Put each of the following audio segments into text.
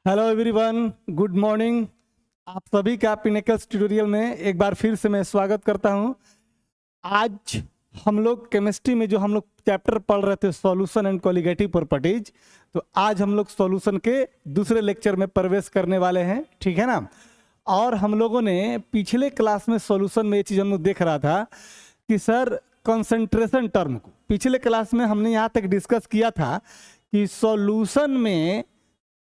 Hello everyone, good morning. आप सभी का पिनेकल्स ट्यूटोरियल में एक बार फिर से मैं स्वागत करता हूं। आज हम लोग केमिस्ट्री में जो हम लोग चैप्टर पढ़ रहे थे सॉल्यूशन एंड कोलिगेटिव प्रॉपर्टीज, तो आज हम लोग सॉल्यूशन के दूसरे लेक्चर में प्रवेश करने वाले हैं, ठीक है ना। और हम लोगों ने पिछले क्लास में सॉल्यूशन में ये चीज़ हम लोग देख रहा था कि सर कंसंट्रेशन टर्म को पिछले क्लास में हमने यहाँ तक डिस्कस किया था कि सॉल्यूशन में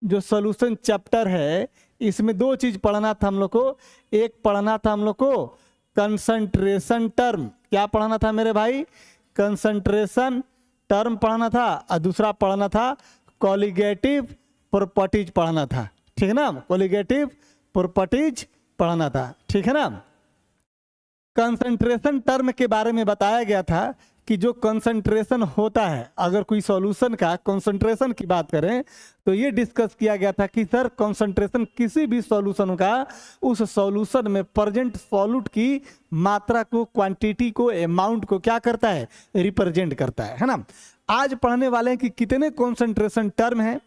जो सॉल्यूशन चैप्टर है इसमें दो चीज पढ़ना था हम लोग को। एक पढ़ना था हम लोग को कंसंट्रेशन टर्म। क्या पढ़ना था मेरे भाई? कंसंट्रेशन टर्म पढ़ना था। और दूसरा पढ़ना था कोलिगेटिव प्रॉपर्टीज पढ़ना था, ठीक है ना। कोलिगेटिव प्रॉपर्टीज पढ़ना था, ठीक है ना। कंसंट्रेशन टर्म के बारे में बताया गया था कि जो कंसंट्रेशन होता है, अगर कोई सॉल्यूशन का कंसंट्रेशन की बात करें तो ये डिस्कस किया गया था कि सर कंसंट्रेशन किसी भी सॉल्यूशन का उस सॉल्यूशन में प्रेजेंट सॉल्यूट की मात्रा को, क्वांटिटी को, अमाउंट को क्या करता है? रिप्रेजेंट करता है ना। आज पढ़ने वाले हैं कि कितने कंसंट्रेशन टर्म हैं,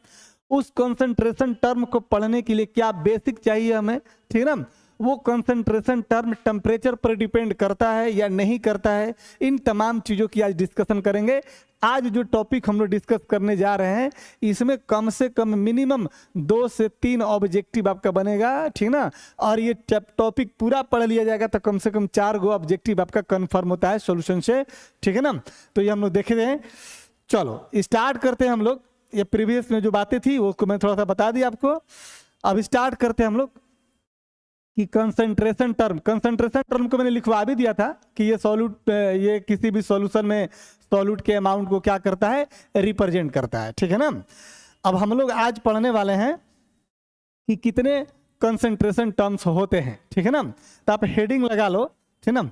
उस कंसंट्रेशन टर्म को पढ़ने के लिए क्या बेसिक चाहिए हमें, ठीक है ना। वो कंसंट्रेशन टर्म टेम्परेचर पर डिपेंड करता है या नहीं करता है, इन तमाम चीज़ों की आज डिस्कशन करेंगे। आज जो टॉपिक हम लोग डिस्कस करने जा रहे हैं इसमें कम से कम मिनिमम 2 से 3 ऑब्जेक्टिव आपका बनेगा, ठीक ना। और ये टॉपिक पूरा पढ़ लिया जाएगा तो कम से कम 4 गो ऑब्जेक्टिव आपका कन्फर्म होता है सॉल्यूशन से, ठीक है ना। तो ये हम लोग देख रहे हैं। चलो स्टार्ट करते हैं हम लोग। ये प्रीवियस में जो बातें थी वो मैं थोड़ा सा बता दी आपको। अब स्टार्ट करते हैं हम लोग कि कंसंट्रेशन टर्म को मैंने लिखवा भी दिया था कि ये सॉल्यूट, ये किसी भी सॉल्यूशन में सॉल्यूट के अमाउंट को क्या करता है? रिप्रेजेंट करता है, ठीक है ना। अब हम लोग आज पढ़ने वाले हैं कि कितने कंसंट्रेशन टर्म्स होते हैं, ठीक है ना। तो आप हेडिंग लगा लो, ठीक ना।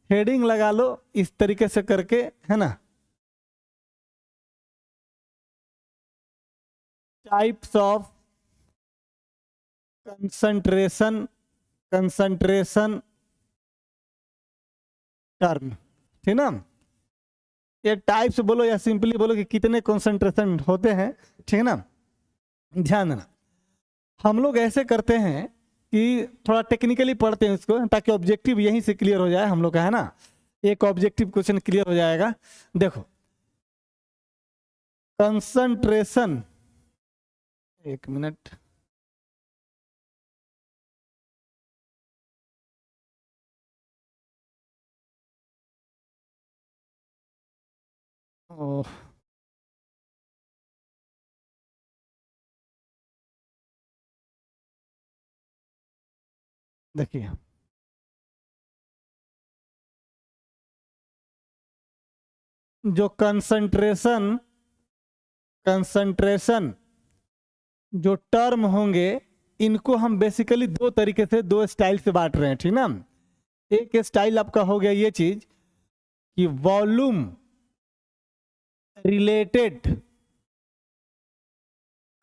हेडिंग लगा लो इस तरीके से करके, है ना। टाइप्स ऑफ कंसंट्रेशन टर्म, ठीक ना। ये टाइप्स बोलो या सिंपली बोलो कि कितने कंसंट्रेशन होते हैं, ठीक है ना। ध्यान देना, हम लोग ऐसे करते हैं कि थोड़ा टेक्निकली पढ़ते हैं इसको ताकि ऑब्जेक्टिव यहीं से क्लियर हो जाए हम लोग का, है ना। एक ऑब्जेक्टिव क्वेश्चन क्लियर हो जाएगा। देखो कंसंट्रेशन, एक मिनट, ओह देखिए जो कंसंट्रेशन जो टर्म होंगे इनको हम बेसिकली दो तरीके से, दो स्टाइल से बांट रहे हैं, ठीक ना। एक स्टाइल आपका हो गया ये चीज कि वॉल्यूम रिलेटेड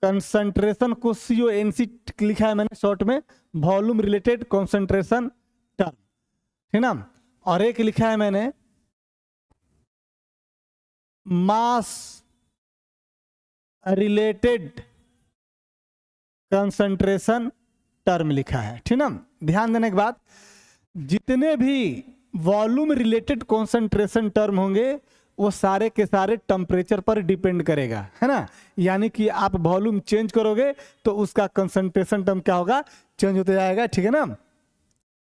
कंसंट्रेशन को CONC लिखा है मैंने शॉर्ट में, वॉल्यूम रिलेटेड कंसंट्रेशन टर्म, ठीक ना। और एक लिखा है मैंने मास रिलेटेड कंसंट्रेशन टर्म लिखा है, ठीक ना। ध्यान देने के बाद जितने भी वॉल्यूम रिलेटेड कंसंट्रेशन टर्म होंगे वो सारे के सारे टेम्परेचर पर डिपेंड करेगा, है ना। यानी कि आप वॉल्यूम चेंज करोगे तो उसका कंसंट्रेशन टर्म क्या होगा? चेंज होते जाएगा, ठीक है ना।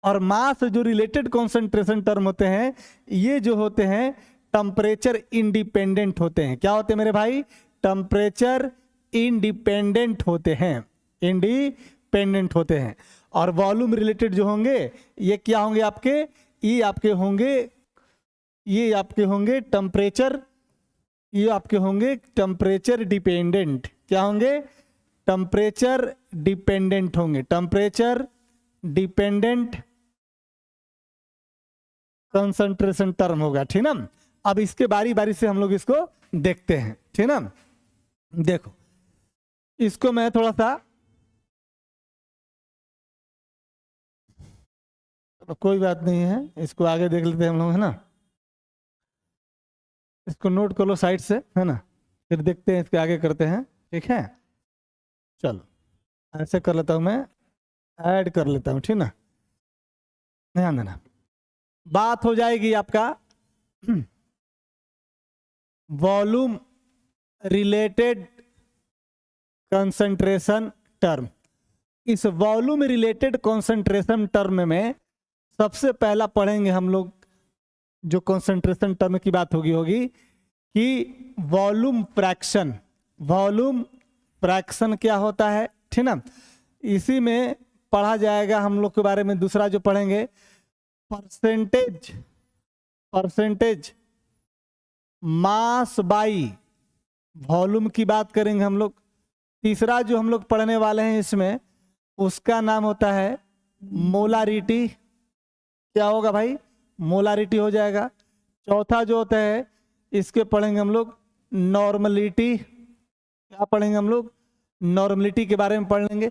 और मास जो रिलेटेड कंसंट्रेशन टर्म होते हैं ये जो होते हैं टेम्परेचर इंडिपेंडेंट होते हैं। क्या होते हैं मेरे भाई? टेम्परेचर इंडिपेंडेंट होते हैं, इंडिपेंडेंट होते हैं। और वॉल्यूम रिलेटेड जो होंगे ये क्या होंगे आपके? ये आपके होंगे टेम्परेचर, ये आपके होंगे टेम्परेचर डिपेंडेंट। क्या होंगे? टेम्परेचर डिपेंडेंट होंगे, टेम्परेचर डिपेंडेंट कंसंट्रेशन टर्म होगा, ठीक ना। अब इसके बारी बारी से हम लोग इसको देखते हैं, ठीक ना। देखो इसको मैं थोड़ा सा, कोई बात नहीं है, इसको आगे देख लेते हैं हम लोग, है ना। इसको नोट कर लो साइड से, है ना, फिर देखते हैं इसके आगे करते हैं, ठीक है। चलो ऐसे कर लेता हूं मैं, ऐड कर लेता हूं, ठीक ना। ध्यान देना, बात हो जाएगी आपका वॉल्यूम रिलेटेड कंसंट्रेशन टर्म। इस वॉल्यूम रिलेटेड कंसंट्रेशन टर्म में सबसे पहला पढ़ेंगे हम लोग, जो कंसंट्रेशन टर्म की बात होगी कि वॉल्यूम फ्रैक्शन। वॉल्यूम फ्रैक्शन क्या होता है, ठीक ना। इसी में पढ़ा जाएगा हम लोग के बारे में, दूसरा जो पढ़ेंगे परसेंटेज मास बाई वॉल्यूम की बात करेंगे हम लोग। तीसरा जो हम लोग पढ़ने वाले हैं इसमें, उसका नाम होता है मोलारिटी। क्या होगा भाई, मोलारिटी हो जाएगा। चौथा जो होता है इसके पढ़ेंगे हम लोग नॉर्मलिटी। क्या पढ़ेंगे हम लोग, नॉर्मलिटी के बारे में पढ़ लेंगे।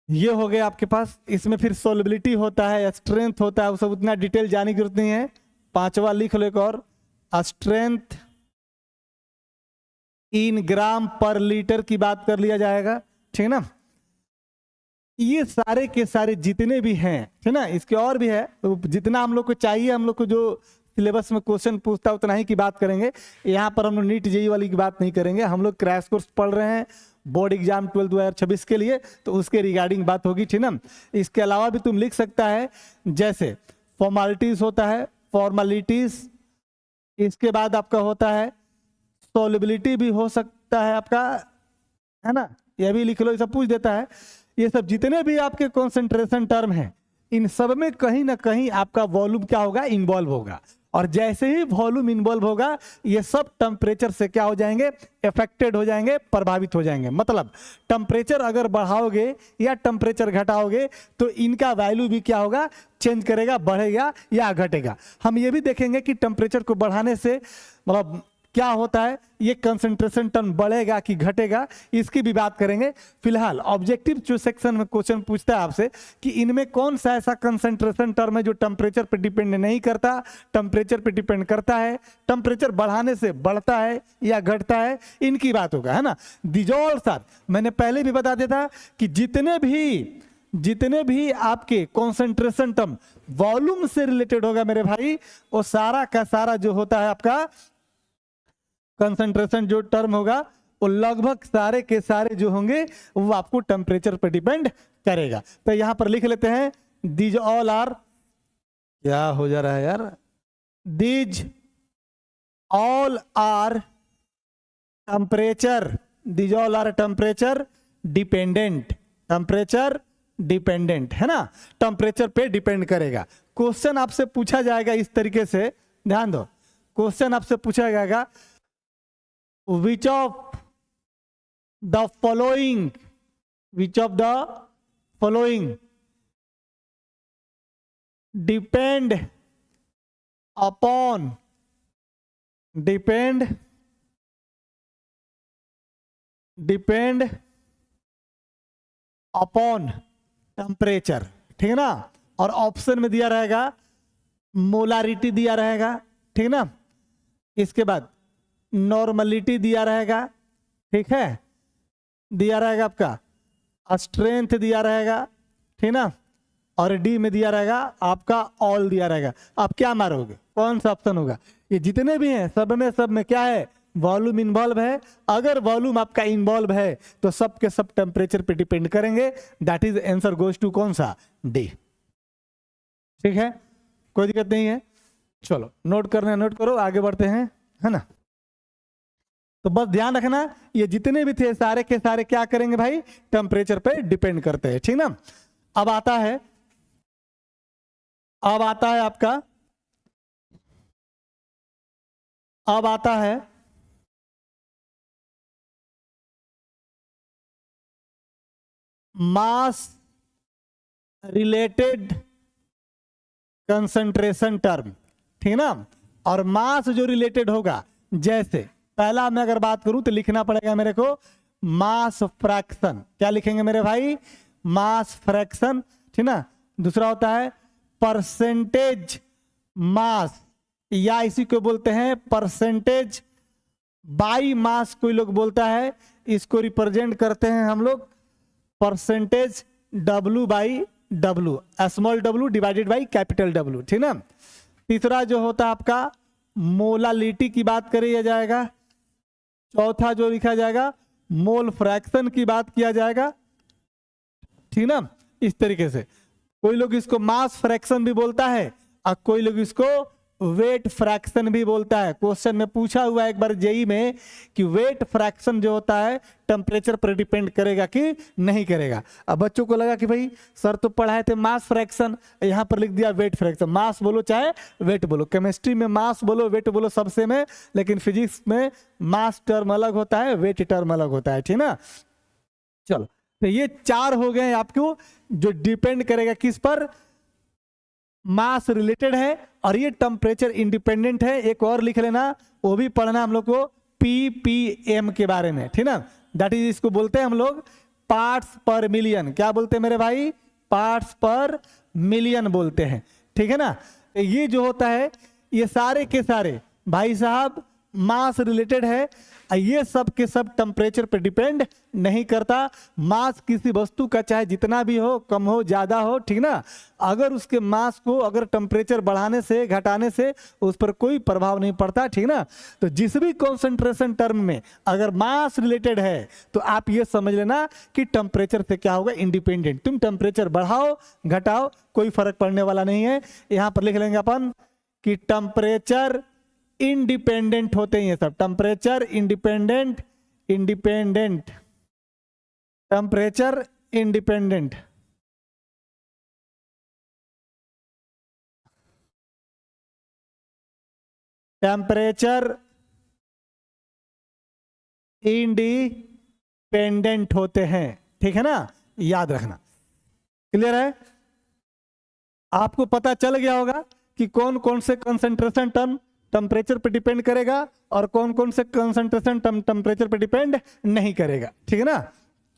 ये हो गया आपके पास। इसमें फिर सोलिबिलिटी होता है, स्ट्रेंथ होता है, वो सब उतना डिटेल जाने की जरूरत नहीं है। पांचवा लिख लो एक और, स्ट्रेंथ इन ग्राम पर लीटर की बात कर लिया जाएगा, ठीक ना। ये सारे के सारे जितने भी हैं, ठीक ना, इसके और भी है, तो जितना हम लोग को चाहिए, हम लोग को जो सिलेबस में क्वेश्चन पूछता है उतना ही की बात करेंगे। यहाँ पर हम लोग नीट जेईई वाली की बात नहीं करेंगे। हम लोग क्रैश कोर्स पढ़ रहे हैं बोर्ड एग्जाम 12 2026 के लिए, तो उसके रिगार्डिंग बात होगी, ठीक ना। इसके अलावा भी तुम लिख सकता है, जैसे फॉर्मेलिटीज होता है, फॉर्मेलिटीज। इसके बाद आपका होता है सोलिबिलिटी भी हो सकता है आपका, है ना, यह भी लिख लो, ये सब पूछ देता है। ये सब जितने भी आपके कंसंट्रेशन टर्म हैं, इन सब में कहीं ना कहीं आपका वॉल्यूम क्या होगा, इन्वॉल्व होगा। और जैसे ही वॉल्यूम इन्वॉल्व होगा, ये सब टेम्परेचर से क्या हो जाएंगे, इफेक्टेड हो जाएंगे, प्रभावित हो जाएंगे। मतलब टेम्परेचर अगर बढ़ाओगे या टेम्परेचर घटाओगे तो इनका वैल्यू भी क्या होगा, चेंज करेगा, बढ़ेगा या घटेगा। हम ये भी देखेंगे कि टेम्परेचर को बढ़ाने से मतलब क्या होता है, ये कंसंट्रेशन टर्म बढ़ेगा कि घटेगा, इसकी भी बात करेंगे। फिलहाल ऑब्जेक्टिव जो सेक्शन में क्वेश्चन पूछता है आपसे कि इनमें कौन सा ऐसा कंसंट्रेशन टर्म है जो टेम्परेचर पे डिपेंड नहीं करता, टेम्परेचर पे डिपेंड करता है, टेम्परेचर बढ़ाने से बढ़ता है या घटता है, इनकी बात होगा, है ना। दिजोल सर, मैंने पहले भी बता दिया था कि जितने भी आपके कंसंट्रेशन टर्म वॉल्यूम से रिलेटेड होगा मेरे भाई, वो सारा का सारा जो होता है आपका कंसंट्रेशन जो टर्म होगा, वो लगभग सारे के सारे जो होंगे वो आपको टेम्परेचर पर डिपेंड करेगा। तो यहां पर लिख लेते हैं, दीज ऑल आर, क्या हो जा रहा है यार, these all are temperature, these all are temperature dependent, temperature dependent, है ना, टेम्परेचर पे डिपेंड करेगा। क्वेश्चन आपसे पूछा जाएगा इस तरीके से, ध्यान दो, क्वेश्चन आपसे पूछा जाएगा, which of the following depend upon temperature, ठीक है ना। और ऑप्शन में दिया रहेगा मोलारिटी दिया रहेगा, ठीक है ना। इसके बाद नॉर्मलिटी दिया रहेगा, ठीक है, दिया रहेगा आपका स्ट्रेंथ दिया रहेगा, ठीक ना। और डी में दिया रहेगा आपका ऑल दिया रहेगा। आप क्या मारोगे, कौन सा ऑप्शन होगा। ये जितने भी हैं सब में क्या है, वॉल्यूम इन्वॉल्व है। अगर वॉल्यूम आपका इन्वॉल्व है तो सब के सब टेम्परेचर पे डिपेंड करेंगे। That is answer goes to कौन सा, डी, ठीक है, कोई दिक्कत नहीं है। चलो नोट करना, नोट करो, आगे बढ़ते हैं, है ना। तो बस ध्यान रखना, ये जितने भी थे सारे के सारे क्या करेंगे भाई, टेम्परेचर पे डिपेंड करते हैं, ठीक ना। अब आता है आपका, अब आता है मास रिलेटेड कंसंट्रेशन टर्म, ठीक ना। और मास जो रिलेटेड होगा, जैसे पहला मैं अगर बात करूं तो लिखना पड़ेगा मेरे को मास फ्रैक्शन। क्या लिखेंगे मेरे भाई, मास फ्रैक्शन, ठीक ना। दूसरा होता है परसेंटेज मास, या इसी को बोलते हैं परसेंटेज बाई मास, कोई लोग बोलता है, इसको रिप्रेजेंट करते हैं हम लोग percentage W by W, small w divided by capital W, ठीक ना। तीसरा जो होता है आपका मोलालिटी की बात किया जाएगा। चौथा जो लिखा जाएगा मोल फ्रैक्शन की बात किया जाएगा, ठीक ना। इस तरीके से कोई लोग इसको मास फ्रैक्शन भी बोलता है और कोई लोग इसको वेट फ्रैक्शन भी बोलता है। क्वेश्चन में पूछा हुआ है एक बार जेई में कि वेट फ्रैक्शन जो होता है टेम्परेचर पर डिपेंड करेगा कि नहीं करेगा। अब बच्चों को लगा कि भाई सर तो पढ़ाए थे मास फ्रैक्शन, यहाँ पर लिख दिया वेट फ्रैक्शन। मास बोलो चाहे वेट बोलो, केमिस्ट्री में मास बोलो वेट बोलो सब सेम है, लेकिन फिजिक्स में मास टर्म अलग होता है, वेट टर्म अलग होता है, ठीक ना। चलो तो ये चार हो गए आपको जो डिपेंड करेगा किस पर, मास रिलेटेड है, और ये टेम्परेचर इंडिपेंडेंट है। एक और लिख लेना, वो भी पढ़ना हम लोग को ppm के बारे में, ठीक ना। दैट इज, इसको बोलते हैं हम लोग पार्ट्स पर मिलियन। क्या बोलते हैं मेरे भाई? पार्ट्स पर मिलियन बोलते हैं, ठीक है ना। ये जो होता है ये सारे के सारे भाई साहब मास रिलेटेड है, ये सब के सब टेम्परेचर पर डिपेंड नहीं करता। मास किसी वस्तु का चाहे जितना भी हो, कम हो ज्यादा हो, ठीक ना, अगर उसके मास को अगर टेम्परेचर बढ़ाने से घटाने से उस पर कोई प्रभाव नहीं पड़ता, ठीक ना। तो जिस भी कॉन्सेंट्रेशन टर्म में अगर मास रिलेटेड है तो आप ये समझ लेना कि टेम्परेचर से क्या होगा, इंडिपेंडेंट। तुम टेम्परेचर बढ़ाओ घटाओ कोई फर्क पड़ने वाला नहीं है। यहां पर लिख लेंगे अपन कि टेम्परेचर इंडिपेंडेंट होते हैं ये सब, temperature independent, independent, temperature independent. Temperature independent होते हैं, ठीक है ना, याद रखना। क्लियर है? आपको पता चल गया होगा कि कौन कौन से कंसंट्रेशन टर्म टेम्परेचर पे डिपेंड करेगा और कौन कौन से कंसंट्रेशन टर्म टेम्परेचर पे डिपेंड नहीं करेगा, ठीक है ना।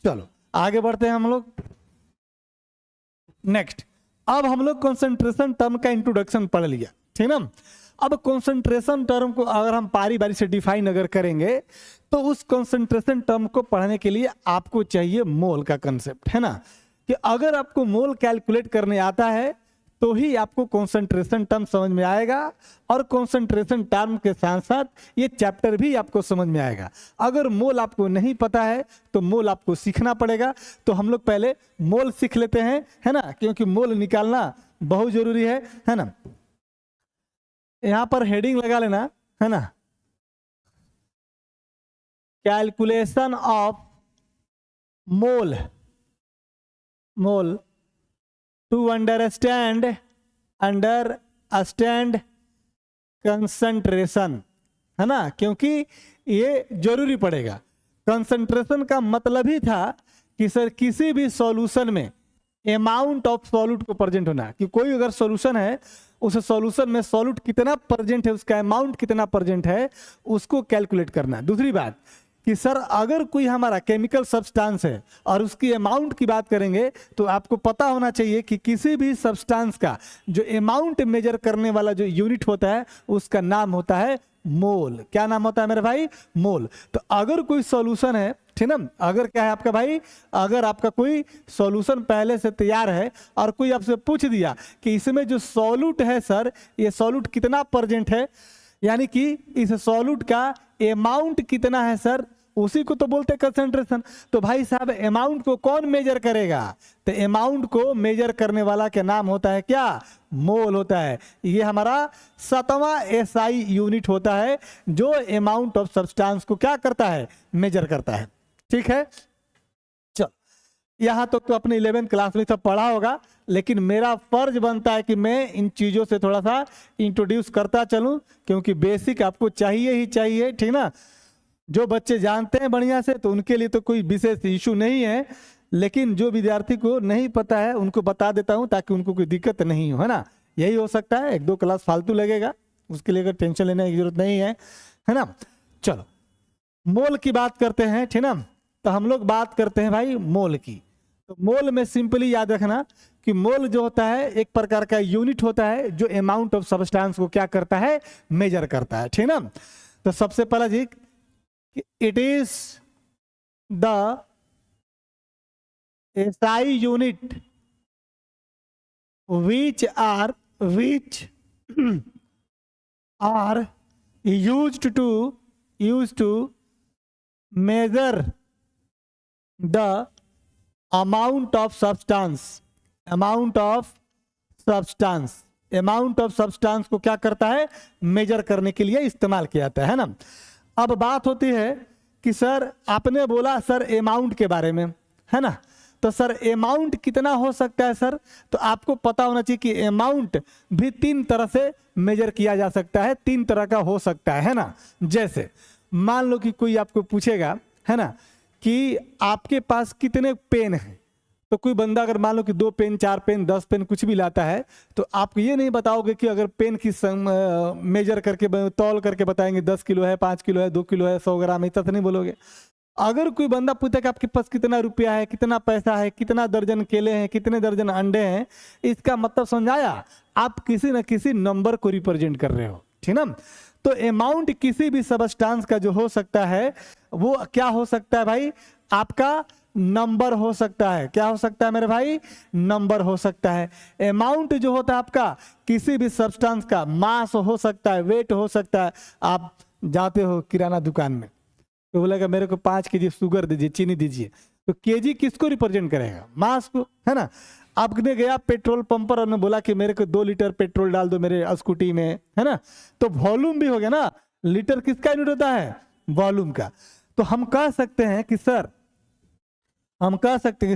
चलो आगे बढ़ते हैं हम लोग नेक्स्ट। अब हम लोग कंसंट्रेशन टर्म का इंट्रोडक्शन पढ़ लिया, ठीक ना। अब कंसंट्रेशन टर्म को अगर हम बारी बारी से डिफाइन अगर करेंगे तो उस कंसंट्रेशन टर्म को पढ़ने के लिए आपको चाहिए मोल का कंसेप्ट, है ना। कि अगर आपको मोल कैलकुलेट करने आता है तो ही आपको कंसंट्रेशन टर्म समझ में आएगा, और कंसंट्रेशन टर्म के साथ साथ ये चैप्टर भी आपको समझ में आएगा। अगर मोल आपको नहीं पता है तो मोल आपको सीखना पड़ेगा। तो हम लोग पहले मोल सीख लेते हैं, है ना, क्योंकि मोल निकालना बहुत जरूरी है ना। यहां पर हेडिंग लगा लेना, है ना, calculation of mole, mole to understand concentration, है ना, क्योंकि ये जरूरी पड़ेगा। कंसंट्रेशन का मतलब ही था कि सर किसी भी सॉल्यूशन में अमाउंट ऑफ सॉल्यूट को प्रेजेंट होना, कि कोई अगर सॉल्यूशन है उस सॉल्यूशन में सॉल्यूट कितना प्रेजेंट है, उसका अमाउंट कितना प्रेजेंट है, उसको कैलकुलेट करना। दूसरी बात कि सर अगर कोई हमारा केमिकल सब्सटेंस है और उसकी अमाउंट की बात करेंगे तो आपको पता होना चाहिए कि किसी भी सब्सटेंस का जो अमाउंट मेजर करने वाला जो यूनिट होता है उसका नाम होता है मोल। क्या नाम होता है मेरे भाई? मोल। तो अगर कोई सॉल्यूशन है, ठीक ना, अगर क्या है आपका भाई, अगर आपका कोई सॉल्यूशन पहले से तैयार है और कोई आपसे पूछ दिया कि इसमें जो सॉल्यूट है सर ये सॉल्यूट कितना प्रेजेंट है, यानी कि इस सॉल्यूट का अमाउंट कितना है सर, उसी को तो बोलते हैं कंसंट्रेशन। तो भाई साहब अमाउंट को कौन मेजर करेगा? तो अमाउंट को मेजर करने वाला क्या नाम होता है? क्या? मोल होता है। ये हमारा 7वां एसआई यूनिट होता है जो अमाउंट ऑफ सब्सटेंस को क्या करता है? मेजर करता है, ठीक है। चल यहां तक तो अपने 11th क्लास में सब पढ़ा होगा, लेकिन मेरा फर्ज बनता है कि मैं इन चीजों से थोड़ा सा इंट्रोड्यूस करता चलूं, क्योंकि बेसिक आपको चाहिए ही चाहिए, ठीक ना। जो बच्चे जानते हैं बढ़िया से तो उनके लिए तो कोई विशेष इशू नहीं है, लेकिन जो विद्यार्थी को नहीं पता है उनको बता देता हूं ताकि उनको कोई दिक्कत नहीं हो, है ना। यही हो सकता है 1-2 क्लास फालतू लगेगा, उसके लिए टेंशन लेने की जरूरत नहीं है ना। चलो मोल की बात करते हैं, ठीक ना। तो हम लोग बात करते हैं भाई मोल की। तो मोल में सिंपली याद रखना कि मोल जो होता है एक प्रकार का यूनिट होता है जो अमाउंट ऑफ सब्सटेंस को क्या करता है? मेजर करता है, ठीक ना। तो सबसे पहला जी it is the SI unit which are used to measure the amount of substance को क्या करता है, मेजर करने के लिए इस्तेमाल किया जाता है ना। अब बात होती है कि सर आपने बोला सर अमाउंट के बारे में, है ना, तो सर अमाउंट कितना हो सकता है सर, तो आपको पता होना चाहिए कि अमाउंट भी 3 तरह से मेजर किया जा सकता है, 3 तरह का हो सकता है ना। जैसे मान लो कि कोई आपको पूछेगा, है ना, कि आपके पास कितने पेन हैं, तो कोई बंदा अगर मान लो कि 2 पेन 4 पेन 10 पेन कुछ भी लाता है, तो आप ये नहीं बताओगे कि अगर पेन की मेजर करके तौल करके बताएंगे 10 किलो है, 5 किलो है, 2 किलो है, 100 ग्राम है, इतना तो नहीं बोलोगे। अगर कोई बंदा पूछे कि आपके पास कितना रुपया है, कितना पैसा है, कितना दर्जन केले हैं, कितने दर्जन अंडे हैं, इसका मतलब समझाया, आप किसी न किसी नंबर को रिप्रेजेंट कर रहे हो, ठीक ना। तो अमाउंट किसी भी सबस्टांस का जो हो सकता है वो क्या हो सकता है भाई, आपका नंबर हो सकता है। क्या हो सकता है मेरे भाई, नंबर हो सकता है। अमाउंट जो होता है आपका किसी भी सब्सटेंस का मास हो सकता है, वेट हो सकता है। आप जाते हो किराना दुकान में तो बोलेगा मेरे को 5 केजी शुगर दीजिए, चीनी दीजिए, तो केजी किसको रिप्रेजेंट करेगा, मास को, है ना। आपने गया पेट्रोल पंप पर और बोला कि मेरे को 2 लीटर पेट्रोल डाल दो मेरे स्कूटी में, है ना, तो वॉल्यूम भी हो गया ना। लीटर किसका यूनिट होता है, वॉल्यूम का। तो हम कह सकते हैं कि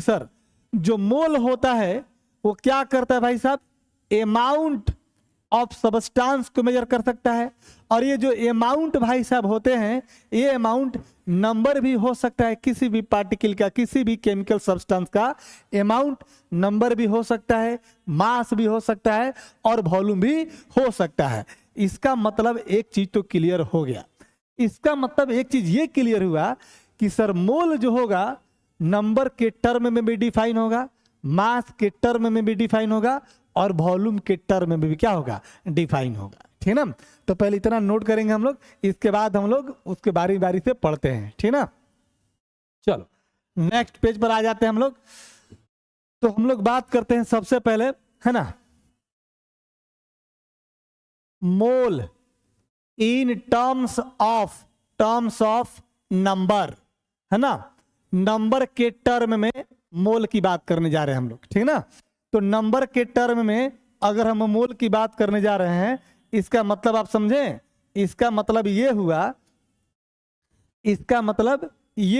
सर जो मोल होता है वो क्या करता है भाई साहब, अमाउंट ऑफ सबस्टांस को मेजर कर सकता है। और ये जो अमाउंट भाई साहब होते हैं, ये अमाउंट नंबर भी हो सकता है, किसी भी पार्टिकल का, किसी भी केमिकल सब्सटेंस का अमाउंट नंबर भी हो सकता है, मास भी हो सकता है और वॉल्यूम भी हो सकता है। इसका मतलब एक चीज तो क्लियर हो गया। इसका मतलब एक चीज ये क्लियर हुआ कि सर मोल जो होगा नंबर के टर्म में भी डिफाइन होगा, मास के टर्म में भी डिफाइन होगा और वॉल्यूम के टर्म में भी क्या होगा, डिफाइन होगा, ठीक ना। तो पहले इतना नोट करेंगे हम लोग, इसके बाद हम लोग उसके बारी बारी से पढ़ते हैं, ठीक ना। चलो नेक्स्ट पेज पर आ जाते हैं हम लोग। तो हम लोग बात करते हैं सबसे पहले, है ना, मोल इन टर्म्स ऑफ नंबर, है ना। नंबर के टर्म में मोल की बात करने जा रहे हैं हम लोग, ठीक ना। तो नंबर के टर्म में अगर हम मोल की बात करने जा रहे हैं, इसका मतलब आप समझें, इसका मतलब ये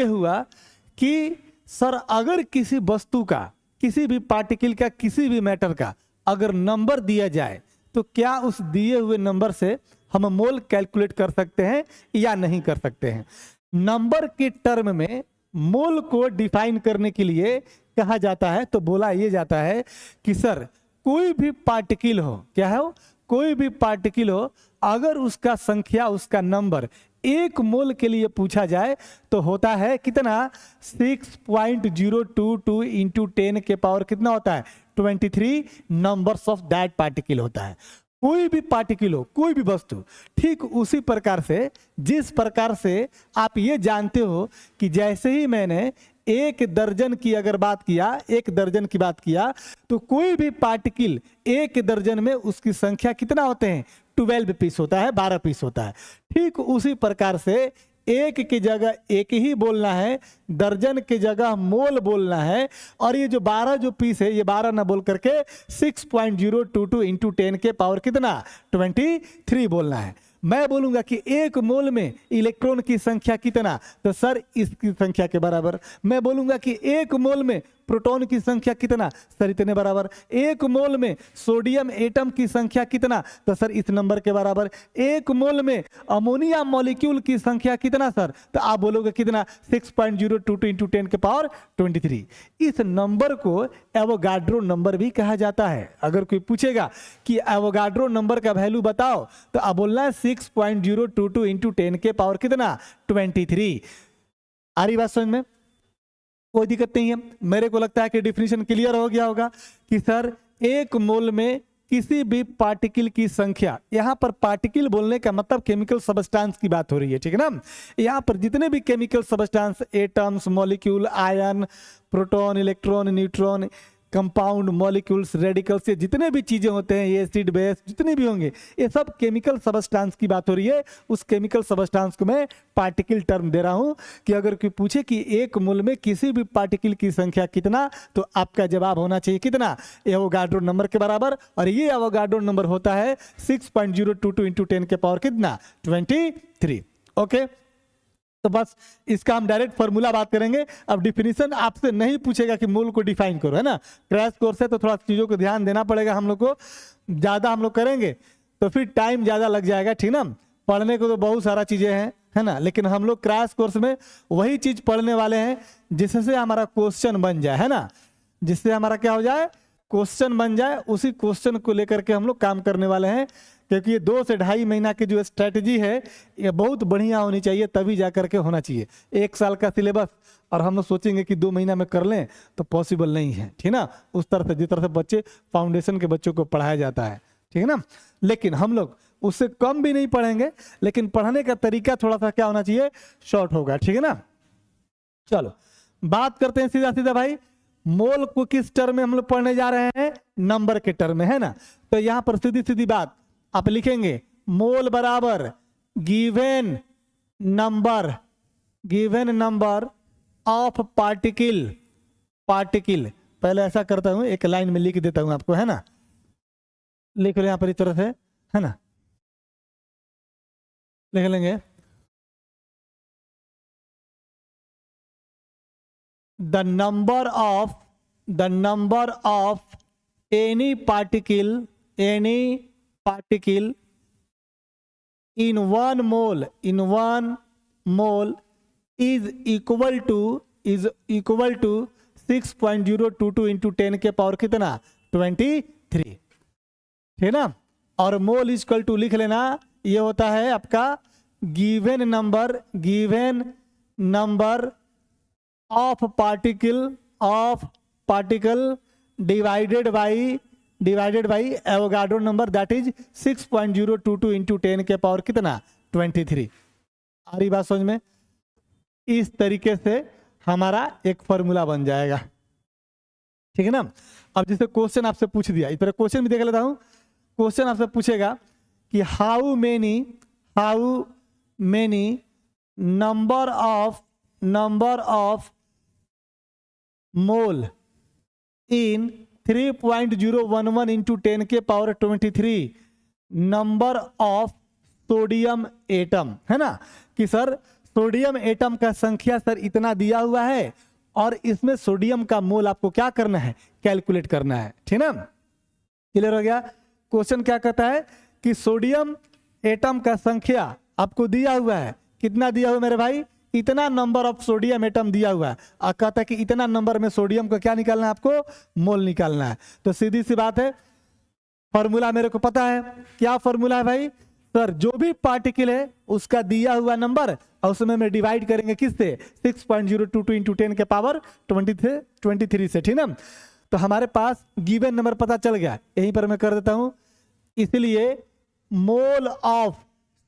हुआ कि सर अगर किसी वस्तु का, किसी भी पार्टिकल का, किसी भी मैटर का अगर नंबर दिया जाए तो क्या उस दिए हुए नंबर से हम मोल कैलकुलेट कर सकते हैं या नहीं कर सकते हैं। नंबर के टर्म में मोल को डिफाइन करने के लिए कहा जाता है, तो बोला ये जाता है कि सर कोई भी पार्टिकल हो, क्या है वो, कोई भी पार्टिकल हो, अगर उसका संख्या, उसका नंबर 1 मोल के लिए पूछा जाए तो होता है कितना, 6.022 इंटू 10 के पावर कितना होता है, 23 नंबर्स ऑफ दैट पार्टिकल होता है। कोई भी पार्टिकल हो, कोई भी वस्तु, ठीक उसी प्रकार से, जिस प्रकार से आप ये जानते हो कि जैसे ही मैंने 1 दर्जन की अगर बात किया, 1 दर्जन की बात किया, तो कोई भी पार्टिकल 1 दर्जन में उसकी संख्या कितना होते हैं, 12 पीस होता है, 12 पीस होता है। ठीक उसी प्रकार से 1 की जगह 1 ही बोलना है, दर्जन की जगह मोल बोलना है, और ये जो 12 जो पीस है, ये 12 ना बोल करके 6.022 इंटू 10 के पावर कितना, 23 बोलना है। मैं बोलूंगा कि 1 मोल में इलेक्ट्रॉन की संख्या कितना, तो सर इसकी संख्या के बराबर। मैं बोलूंगा कि 1 मोल में प्रोटॉन की संख्या कितना, सर इतने बराबर। 1 मोल में सोडियम एटम की संख्या कितना, तो सर इस नंबर के बराबर। 1 मोल में अमोनिया मॉलिक्यूल की संख्या कितना सर, तो आप बोलोगे कितना, 6.022 इंटू 10 के पावर 23। इस नंबर को एवोगाड्रो नंबर भी कहा जाता है। अगर कोई पूछेगा कि एवोगाड्रो नंबर का वैल्यू बताओ, तो आप बोलना है 6.022 इंटू 10 के पावर कितना, 23। आ रही बात समझ में, कोई दिक्कत नहीं है। मेरे को लगता है कि डिफिनीशन क्लियर हो गया होगा कि सर 1 मोल में किसी भी पार्टिकल की संख्या, यहाँ पर पार्टिकल बोलने का मतलब केमिकल सबस्टेंस की बात हो रही है, ठीक है ना। यहाँ पर जितने भी chemical substance, atoms, molecule, ion, proton, electron, neutron, compound, molecules, radicals, ये जितने भी चीजें होते हैं, ये एसिड बेस जितने भी होंगे, ये सब केमिकल सबस्टेंस की बात हो रही है। उस केमिकल सबस्टेंस को मैं पार्टिकल टर्म दे रहा हूं कि अगर कोई पूछे कि एक मोल में किसी भी पार्टिकल की संख्या कितना, तो आपका जवाब होना चाहिए कितना, एवोगाड्रो नंबर के बराबर। और ये एवोगाड्रो नंबर होता है 6.022 इंटू 10 के पावर कितना, 23। ओके, तो बस इसका हम डायरेक्ट फॉर्मूला बात करेंगे। अब डिफिनीशन आपसे नहीं पूछेगा कि मोल को डिफाइन करो, है ना। क्रैश कोर्स है तो थोड़ा चीजों को ध्यान देना पड़ेगा हम लोग को, ज्यादा हम लोग करेंगे तो फिर टाइम ज्यादा लग जाएगा, ठीक ना। पढ़ने को तो बहुत सारा चीजें हैं, है ना, लेकिन हम लोग क्रैश कोर्स में वही चीज पढ़ने वाले हैं जिससे हमारा क्वेश्चन बन जाए, है ना, जिससे हमारा क्या हो जाए, क्वेश्चन बन जाए। उसी क्वेश्चन को लेकर के हम लोग काम करने वाले हैं, क्योंकि ये 2 से 2.5 महीना की जो स्ट्रेटजी है ये बहुत बढ़िया होनी चाहिए, तभी जा करके होना चाहिए। 1 साल का सिलेबस और हम लोग सोचेंगे कि 2 महीना में कर लें तो पॉसिबल नहीं है, ठीक ना। उस तरह से जिस तरह से बच्चे फाउंडेशन के बच्चों को पढ़ाया जाता है, ठीक है ना। लेकिन हम लोग उससे कम भी नहीं पढ़ेंगे, लेकिन पढ़ने का तरीका थोड़ा सा क्या होना चाहिए, शॉर्ट होगा, ठीक है ना। चलो बात करते हैं सीधा सीधा भाई, मोल को किस टर्म में हम लोग पढ़ने जा रहे हैं, नंबर के टर्म में, है ना। तो यहां पर सीधी सीधी बात आप लिखेंगे, मोल बराबर गिवन नंबर ऑफ पार्टिकल। पहले ऐसा करता हूं, एक लाइन में लिख देता हूं आपको, है ना, लिख लो यहां पर इस तरह से, है ना, लिख लेंगे। the number of any particle in one mole is equal to 6.022 into 10 के पावर कितना, 23, ठीक ना। और मोल इक्वल टू लिख लेना, ये होता है आपका given number of particle divided by Avogadro number, that is 6.022 into 10 के पावर कितना, 23। आ रही बात समझ में। इस तरीके से हमारा एक फॉर्मूला बन जाएगा, ठीक है ना। अब जैसे क्वेश्चन आपसे पूछ दिया, इस तरह क्वेश्चन भी देख लेता हूं। क्वेश्चन आपसे पूछेगा कि how many number of mole in 3.011 into 10 के power 23 number of sodium atom, है ना, कि सर सोडियम एटम का संख्या सर इतना दिया हुआ है और इसमें सोडियम का मोल आपको क्या करना है, कैलकुलेट करना है, ठीक ना। क्लियर हो गया। क्वेश्चन क्या कहता है कि सोडियम एटम का संख्या आपको दिया हुआ है, कितना दिया हुआ मेरे भाई, इतना नंबर ऑफ सोडियम एटम दिया हुआ है, और कहता है कि इतना नंबर में सोडियम को क्या निकालना है, आपको मोल निकालना है। तो सीधी सी बात है, फॉर्मूला मेरे को पता है, क्या फॉर्मूला है भाई, सर जो भी पार्टिकल है उसका दिया हुआ नंबर और उसमें मैं डिवाइड करेंगे किससे, 6.022 इंटू 10 के पावर 23 से, ठीक ना। तो हमारे पास गिवन नंबर पता चल गया, यहीं पर मैं कर देता हूं। इसलिए मोल ऑफ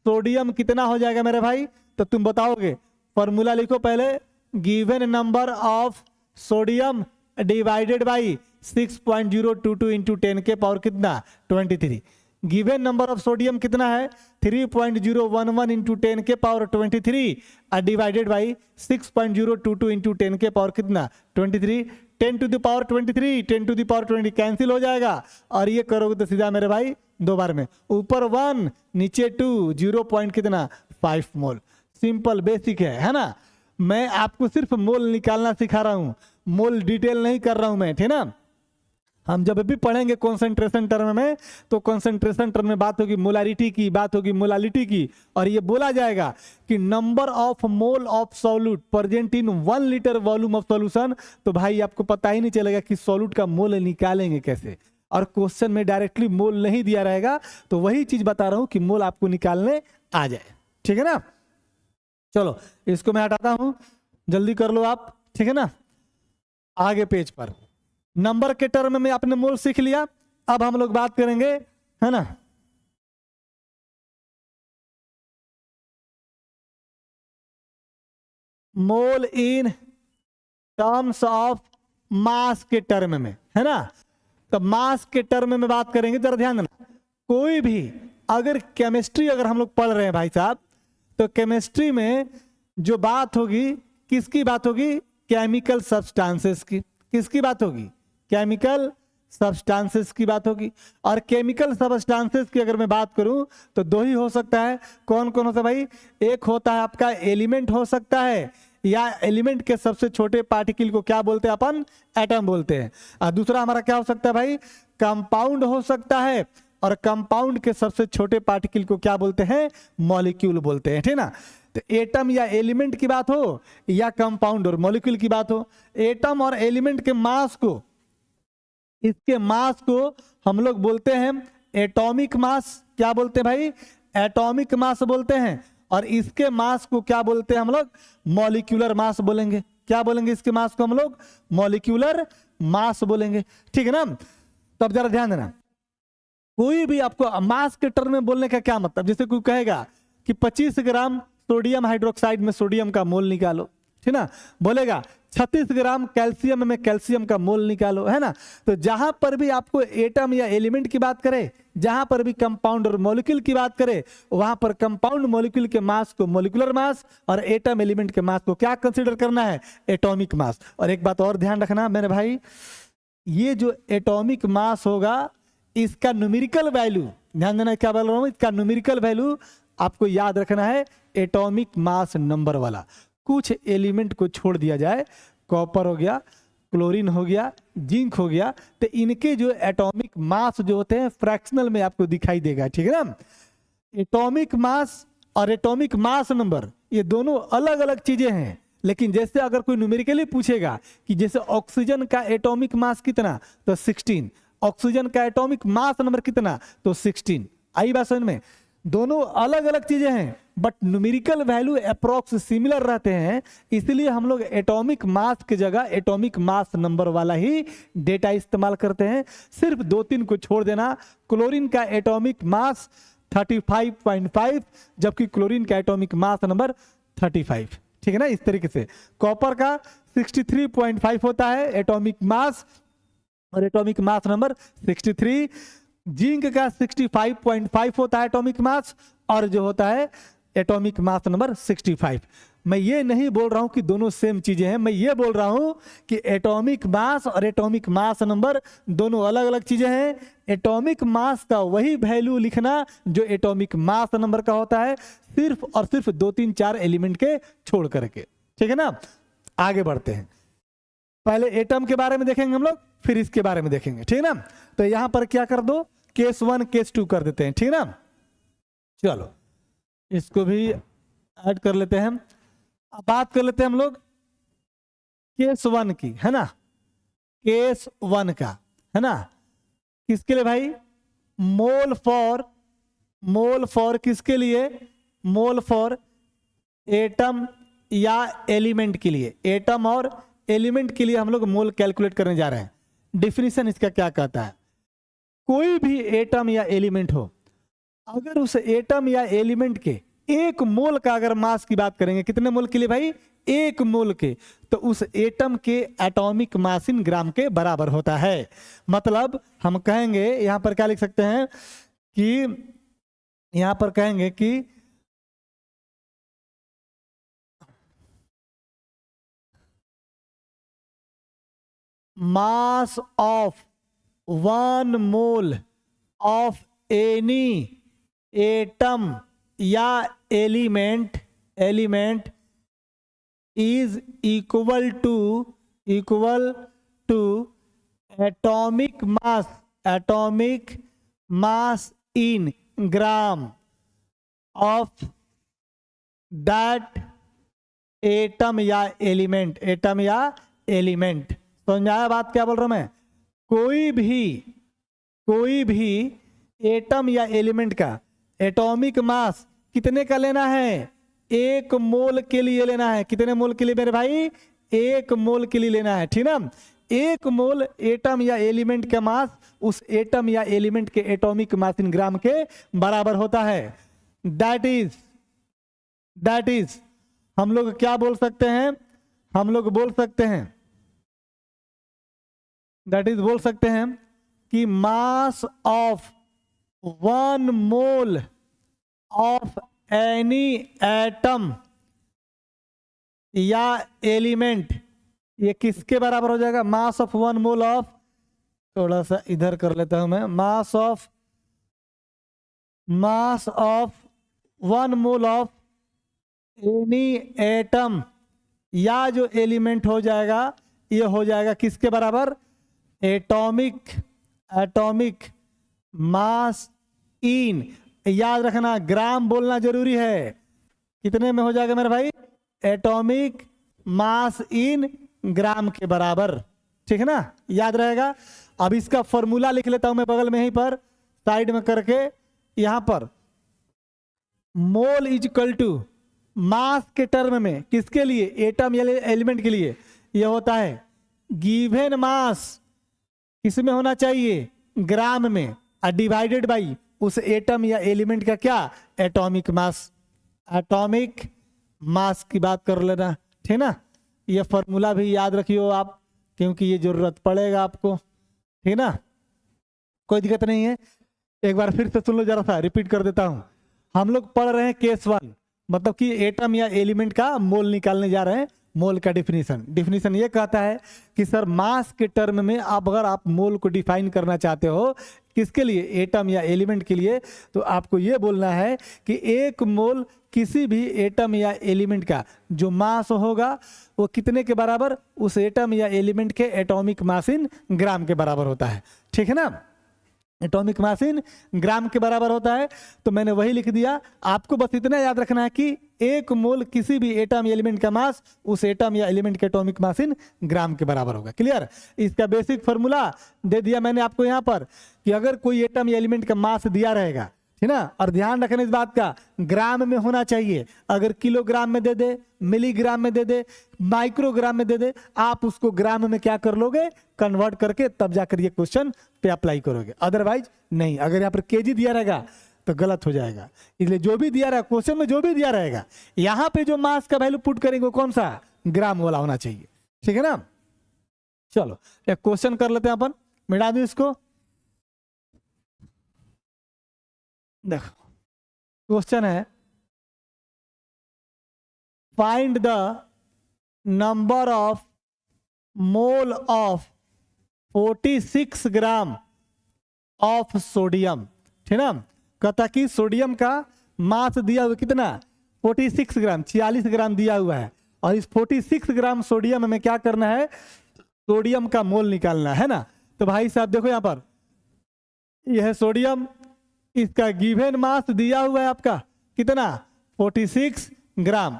सोडियम कितना हो जाएगा मेरे भाई, तो तुम बताओगे, फॉर्मूला लिखो पहले, given number of sodium divided by 6.022 into 10 के पावर कितना, 23। गिवन नंबर ऑफ सोडियम कितना है, 3.011 इंटू 10 के पावर 23 और डिवाइडेड बाई 6.022 इंटू 10 के पावर कितना, 23। 10 to the power 23, 10 to the power 20 cancel हो जाएगा, और ये करोगे तो सीधा मेरे भाई 2 बार में, ऊपर 1 नीचे 2, 0 पॉइंट कितना, 5 मोल। सिंपल बेसिक है ना। मैं आपको सिर्फ मोल निकालना सिखा रहा हूं, मोल डिटेल नहीं कर रहा हूं मैं, ठीक ना। हम जब भी पढ़ेंगे कॉन्सेंट्रेशन टर्म में, तो कॉन्सेंट्रेशन टर्म में बात होगी मोलारिटी की, बात होगी मोलालिटी की, और ये बोला जाएगा कि number of mole of solute present in 1 litre volume of solution. तो भाई आपको पता ही नहीं चलेगा कि सॉल्यूट का मोल निकालेंगे कैसे, और क्वेश्चन में डायरेक्टली मोल नहीं दिया रहेगा। तो वही चीज बता रहा हूं कि मोल आपको निकालने आ जाए, ठीक है ना। चलो इसको मैं हटाता हूं, जल्दी कर लो आप, ठीक है ना। आगे पेज पर नंबर के टर्म में आपने मोल सीख लिया, अब हम लोग बात करेंगे, है ना, मोल इन टर्म्स ऑफ मास के टर्म में, है ना। तो मास के टर्म में बात करेंगे, जरा ध्यान देना। कोई भी अगर केमिस्ट्री अगर हम लोग पढ़ रहे हैं भाई साहब, तो केमिस्ट्री में जो बात होगी, किसकी बात होगी? केमिकल सब्सटेंसेस की। किसकी बात होगी? केमिकल सब्सटेंसेस की बात होगी। और केमिकल सब्सटेंसेस की अगर मैं बात करूं तो दो ही हो सकता है। कौन कौन होता है भाई? एक होता है आपका एलिमेंट हो सकता है, या एलिमेंट के सबसे छोटे पार्टिकल को क्या बोलते हैं अपन? एटम बोलते हैं। और दूसरा हमारा क्या हो सकता है भाई? कंपाउंड हो सकता है, और कंपाउंड के सबसे छोटे पार्टिकल को क्या बोलते हैं? मॉलिक्यूल बोलते हैं, ठीक ना। तो एटम या एलिमेंट की बात हो, या कंपाउंड और मॉलिक्यूल की बात हो, एटम और एलिमेंट के मास को, इसके मास को हम लोग बोलते हैं एटॉमिक मास। क्या बोलते हैं भाई? एटॉमिक मास बोलते हैं। और इसके मास को क्या बोलते हैं हम लोग? मॉलिक्यूलर मास बोलेंगे। क्या बोलेंगे इसके मास को हम लोग? मॉलिक्यूलर मास बोलेंगे, ठीक है ना। तब जरा ध्यान देना, कोई भी आपको मास के टर्म में बोलने का क्या मतलब? जैसे कोई कहेगा कि 25 ग्राम सोडियम हाइड्रोक्साइड में सोडियम का मोल निकालो, ठीक ना। बोलेगा 36 ग्राम कैल्शियम में कैल्शियम का मोल निकालो, है ना। तो जहां पर भी आपको एटम या एलिमेंट की बात करे, जहां पर भी कंपाउंड और मॉलिक्यूल की बात करे, वहां पर कंपाउंड मॉलिक्यूल के मास को मॉलिक्यूलर मास, और एटम एलिमेंट के मास को क्या कंसीडर करना है? Atomic mass. और एक बात और ध्यान रखना मेरे भाई, ये जो एटॉमिक मास होगा, इसका न्यूमेरिकल वैल्यू, ध्यान देना क्या बोल रहा हूं, इसका न्यूमेरिकल वैल्यू आपको याद रखना है एटॉमिक मास नंबर वाला। कुछ एलिमेंट को छोड़ दिया जाए, कॉपर हो गया, क्लोरीन हो गया, जिंक हो गया, तो इनके जो एटॉमिक मास जो होते हैं फ्रैक्शनल में आपको दिखाई देगा, ठीक है ना। एटॉमिक मास और एटॉमिक मास नंबर ये दोनों अलग अलग चीजें हैं। लेकिन जैसे अगर कोई न्यूमेरिकली पूछेगा कि जैसे ऑक्सीजन का एटॉमिक मास कितना, तो 16, ऑक्सीजन का एटॉमिक मास नंबर कितना, तो 16। आई बात समझ में? दोनों अलग अलग चीजें हैं, but numerical value approx similar रहते हैं। इसलिए हम लोग एटॉमिक मास की जगह एटॉमिक मास नंबर वाला ही डेटा इस्तेमाल करते हैं। सिर्फ 2-3 को छोड़ देना। क्लोरीन का एटॉमिक मास 35.5, जबकि क्लोरीन का एटॉमिक मास नंबर 35, ठीक है ना। इस तरीके से कॉपर का 63.5 होता है एटॉमिक मास, और एटॉमिक मास नंबर 63। जिंक का 65.5 होता है एटॉमिक मास, और जो होता है एटॉमिक मास नंबर 65। मैं ये नहीं बोल रहा हूं कि दोनों सेम चीजें हैं, मैं ये बोल रहा हूं कि एटॉमिक मास और एटॉमिक मास नंबर दोनों अलग अलग चीजें हैं। एटॉमिक मास का वही वैल्यू लिखना जो एटॉमिक मास नंबर का होता है, सिर्फ और सिर्फ 2-3-4 एलिमेंट के छोड़ करके, ठीक है ना। आगे बढ़ते हैं, पहले एटम के बारे में देखेंगे हम लोग, फिर इसके बारे में देखेंगे, ठीक है ना। तो यहां पर क्या कर दो, केस 1 केस 2 कर देते हैं, ठीक है ना। चलो इसको भी ऐड कर लेते हैं। अब बात कर लेते हैं हम लोग केस 1 की, है ना। केस 1 का, है ना, किसके लिए भाई? मोल फॉर किसके लिए? मोल फॉर एटम या एलिमेंट के लिए। एटम और एलिमेंट के लिए हम लोग मोल कैलकुलेट करने जा रहे हैं। डिफिनीशन इसका क्या कहता है? कोई भी एटम या एलिमेंट हो, अगर उस एटम या एलिमेंट के 1 मोल का अगर मास की बात करेंगे, कितने मोल के लिए भाई? 1 मोल के, तो उस एटम के एटॉमिक मास इन ग्राम के बराबर होता है। मतलब हम कहेंगे यहां पर क्या लिख सकते हैं कि यहां पर कहेंगे कि mass of 1 mole of any atom या element is equal to atomic mass in gram of that atom या एलिमेंट। समझ में आया बात क्या बोल रहा हूं मैं? कोई भी एटम या एलिमेंट का एटॉमिक मास कितने का लेना है? 1 मोल के लिए लेना है। कितने मोल के लिए मेरे भाई? 1 मोल के लिए लेना है, ठीक ना। एक मोल एटम या एलिमेंट का मास उस एटम या एलिमेंट के एटॉमिक मास इन ग्राम के बराबर होता है। दैट इज हम लोग क्या बोल सकते हैं, हम लोग बोल सकते हैं, दैट इज बोल सकते हैं कि mass of 1 mole of any atom या एलिमेंट, ये किसके बराबर हो जाएगा? मास ऑफ 1 मोल ऑफ, थोड़ा सा इधर कर लेता हूं मैं, मास of 1 mole of any atom या जो एलिमेंट हो जाएगा ये हो जाएगा किसके बराबर? एटॉमिक मास इन, याद रखना ग्राम बोलना जरूरी है। कितने में हो जाएगा मेरे भाई? एटॉमिक मास इन ग्राम के बराबर, ठीक है ना, याद रहेगा। अब इसका फॉर्मूला लिख लेता हूं मैं बगल में, यहीं पर साइड में करके, यहां पर mole is equal to mass के टर्म में किसके लिए? एटम या एलिमेंट के लिए यह होता है गिवन मास किसमें होना चाहिए? ग्राम में, डिवाइडेड बाई उस एटम या एलिमेंट का क्या? Atomic mass. एटॉमिक मास की बात कर लेना, ठीक ना। ये फॉर्मूला भी याद रखियो आप, क्योंकि ये जरूरत पड़ेगा आपको, ठीक ना, कोई दिक्कत नहीं है। एक बार फिर से सुन लो, जरा सा रिपीट कर देता हूं। हम लोग पढ़ रहे हैं केस 1, मतलब कि एटम या एलिमेंट का मोल निकालने जा रहे हैं। मोल का डिफिनीशन ये कहता है कि सर मास के टर्म में आप अगर आप मोल को डिफाइन करना चाहते हो किसके लिए? एटम या एलिमेंट के लिए, तो आपको ये बोलना है कि एक मोल किसी भी एटम या एलिमेंट का जो मास होगा वो कितने के बराबर? उस एटम या एलिमेंट के एटॉमिक मास इन ग्राम के बराबर होता है, ठीक है ना। एटॉमिक मास इन ग्राम के बराबर होता है, तो मैंने वही लिख दिया। आपको बस इतना याद रखना है कि एक मोल किसी भी एटम या एलिमेंट का मास उस एटम या एलिमेंट के एटॉमिक मास इन ग्राम के बराबर होगा। क्लियर? इसका बेसिक फॉर्मूला दे दिया मैंने आपको यहाँ पर कि अगर कोई एटम या एलिमेंट का मास दिया रहेगा, है ना, और ध्यान रखना इस बात का, ग्राम में होना चाहिए। अगर किलोग्राम में दे दे, मिलीग्राम में दे दे, माइक्रोग्राम में दे दे, आप उसको ग्राम में क्या कर लोगे? कन्वर्ट करके तब जाकर ये क्वेश्चन पे अप्लाई करोगे, अदरवाइज नहीं। अगर यहाँ पर केजी दिया रहेगा तो गलत हो जाएगा। इसलिए जो भी दिया रहेगा क्वेश्चन में, जो भी दिया रहेगा, यहाँ पे जो मास का वैल्यू पुट करेंगे कौन सा? ग्राम वाला होना चाहिए, ठीक है ना। चलो एक क्वेश्चन कर लेते हैं अपन, मिटा दो इसको। देखो क्वेश्चन है, find the number of mole of 46 gram of sodium, ठीक ना। कहता कि सोडियम का मास दिया हुआ कितना? 46 ग्राम, 46 ग्राम दिया हुआ है, और इस 46 ग्राम सोडियम में क्या करना है? सोडियम का मोल निकालना है ना। तो भाई साहब देखो यहाँ पर, यह है सोडियम, इसका गिवन मास दिया हुआ है आपका कितना? 46 ग्राम,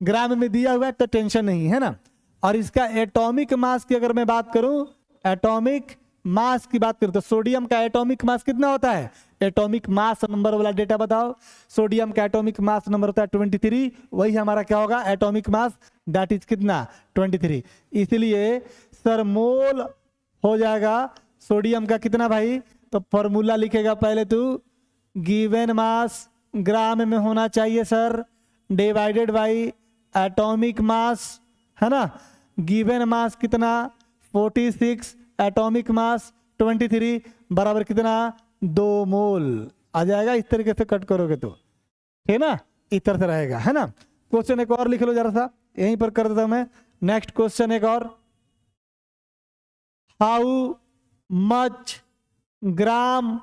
ग्राम में दिया हुआ है तो टेंशन नहीं है ना। और इसका एटॉमिक मास की अगर मैं बात करूं, एटॉमिक मास की बात करूं तो सोडियम का एटॉमिक मास कितना होता है? एटॉमिक मास नंबर वाला डेटा बताओ। सोडियम का एटॉमिक मास नंबर होता है 23, वही हमारा क्या होगा? एटॉमिक मास, दैट इज कितना? 23। इसलिए सर मोल हो जाएगा सोडियम का कितना भाई? तो फॉर्मूला लिखेगा पहले तू, गिवन मास ग्राम में होना चाहिए sir, divided by atomic mass, है ना। गिवन मास कितना? 46, एटॉमिक मास 23 बराबर कितना? 2 मोल आ जाएगा। इस तरीके से कट करोगे तो, ठीक ना, इस तरह से रहेगा, है ना। क्वेश्चन एक और लिख लो जरा सा, यहीं पर कर देता हूं मैं। नेक्स्ट क्वेश्चन एक और, how much gram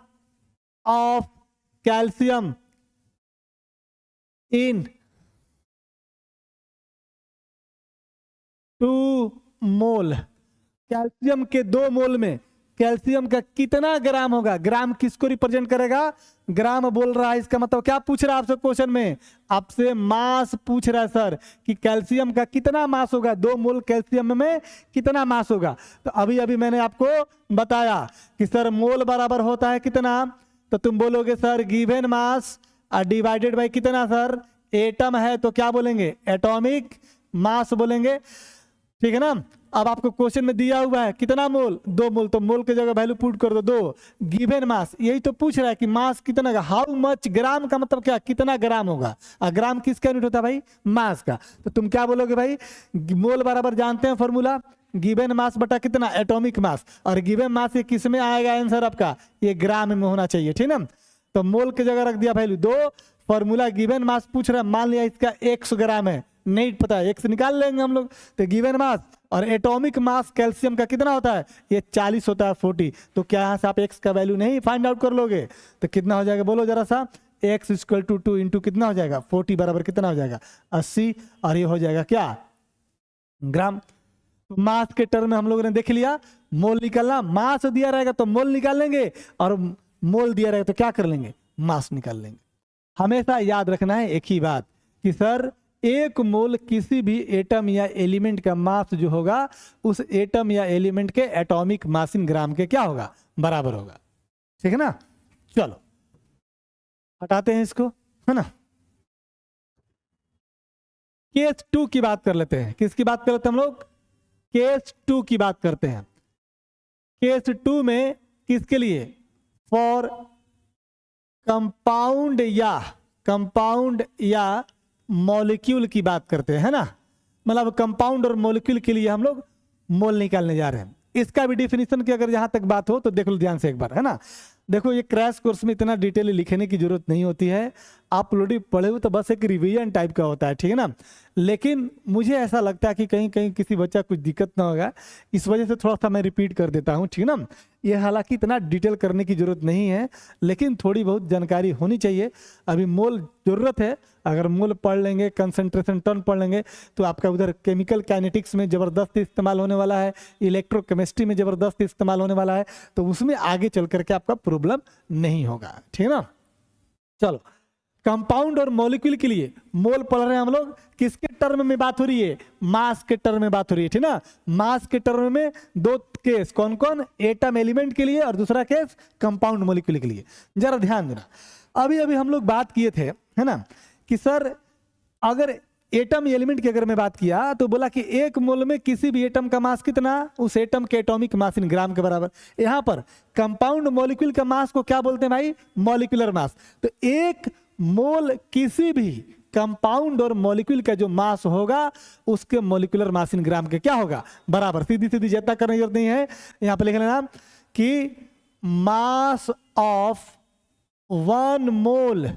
of calcium in 2 mole, calcium के 2 मोल में कैल्शियम का कितना ग्राम होगा? ग्राम किसको रिप्रेजेंट करेगा? ग्राम बोल रहा है, इसका मतलब क्या पूछ रहा है आपसे क्वेश्चन में? आपसे मास पूछ रहा है सर कि कैल्शियम का कितना मास होगा, 2 मोल कैल्शियम में कितना मास होगा। तो अभी अभी मैंने आपको बताया कि सर मोल बराबर होता है कितना, तो तुम बोलोगे sir given mass divided by कितना सर? एटम है तो क्या बोलेंगे? एटॉमिक मास बोलेंगे, ठीक है ना। अब आपको क्वेश्चन में दिया हुआ है कितना मोल, 2 मोल, तो मोल की जगह वैल्यू पुट कर दो 2। गिवन मास, यही तो पूछ रहा है कि मास कितना का, हाउ मच ग्राम का मतलब क्या, कितना ग्राम होगा। ग्राम किसका यूनिट होता है भाई, मास का। तो तुम क्या बोलोगे भाई, मोल बराबर जानते हैं फॉर्मूला, गिवन मास बटा कितना, एटॉमिक मास। और गिवन मास ये किस में आएगा आंसर आपका, ये ग्राम में होना चाहिए, ठीक ना। तो मोल की जगह रख दिया वैल्यू 2, फॉर्मूला गिवन मास पूछ रहा है, मान लिया इसका 100 ग्राम है, नहीं पता है, x निकाल लेंगे हम लोग। तो गिवन मास और एटॉमिक मास कैल्शियम का कितना होता है, ये 40 होता है 40। तो क्या यहाँ से आप x का वैल्यू नहीं फाइंड आउट कर लोगे, तो कितना हो जाएगा बोलो जरा सा, x इक्वल टू 2 इंटू कितना हो जाएगा 40 बराबर कितना हो जाएगा 80, और ये हो जाएगा क्या ग्राम। तो मास के टर्म में हम लोगों ने देख लिया, मोल निकालना, मास दिया रहेगा तो मोल निकाल लेंगे, और मोल दिया रहेगा तो क्या कर लेंगे, मास निकाल लेंगे। हमेशा याद रखना है एक ही बात कि सर एक मोल किसी भी एटम या एलिमेंट का मास जो होगा उस एटम या एलिमेंट के एटॉमिक मास इन ग्राम के क्या होगा, बराबर होगा, ठीक है ना। चलो हटाते हैं इसको, है ना। केस 2 की बात कर लेते हैं, किसकी बात कर लेते हैं हम लोग, केस 2 की बात करते हैं। केस 2 में किसके लिए, फॉर कंपाउंड या मॉलिक्यूल की बात करते हैं, है ना। मतलब कंपाउंड और मॉलिक्यूल के लिए हम लोग मोल निकालने जा रहे हैं। इसका भी डिफिनीशन की अगर यहां तक बात हो तो देख लो ध्यान से एक बार, है ना। देखो ये क्रैश कोर्स में इतना डिटेल लिखने की जरूरत नहीं होती है, आप ऑलरेडी पढ़े हो तो बस एक रिवीजन टाइप का होता है, ठीक है ना। लेकिन मुझे ऐसा लगता है कि कहीं कहीं किसी बच्चा कुछ दिक्कत ना होगा, इस वजह से थोड़ा सा मैं रिपीट कर देता हूँ, ठीक है ना। ये हालांकि इतना डिटेल करने की जरूरत नहीं है, लेकिन थोड़ी बहुत जानकारी होनी चाहिए। अभी मोल जरूरत है, अगर मोल पढ़ लेंगे, कंसंट्रेशन टर्म पढ़ लेंगे, तो आपका उधर केमिकल काइनेटिक्स में ज़बरदस्त इस्तेमाल होने वाला है, इलेक्ट्रोकेमिस्ट्री में ज़बरदस्त इस्तेमाल होने वाला है, तो उसमें आगे चल करके आपका प्रॉब्लम नहीं होगा, ठीक है ना। चलो कंपाउंड और मॉलिक्यूल के लिए मोल पढ़ रहे हैं हम लोग, किसके टर्म में बात हो रही है, मास के टर्म में बात हो रही है, ठीक ना। मास के टर्म में 2 केस, कौन कौन, एटम एलिमेंट के लिए और दूसरा केस कंपाउंड मॉलिक्यूल के लिए। जरा ध्यान देना, अभी अभी हम लोग बात किए थे, है ना, कि सर अगर एटम एलिमेंट की अगर मैं बात किया तो बोला कि एक मोल में किसी भी एटम का मास कितना, उस एटम के एटॉमिक मास इन ग्राम के बराबर। यहां पर कंपाउंड मॉलिक्यूल का मास को क्या बोलते हैं भाई, मॉलिक्यूलर मास। तो एक मोल किसी भी कंपाउंड और मॉलिक्यूल का जो मास होगा उसके मॉलिक्यूलर मास इन ग्राम के क्या होगा, बराबर। सीधी सीधी जैसा करने की जरूरत नहीं है, यहां पर लिख लेना कि mass of 1 mole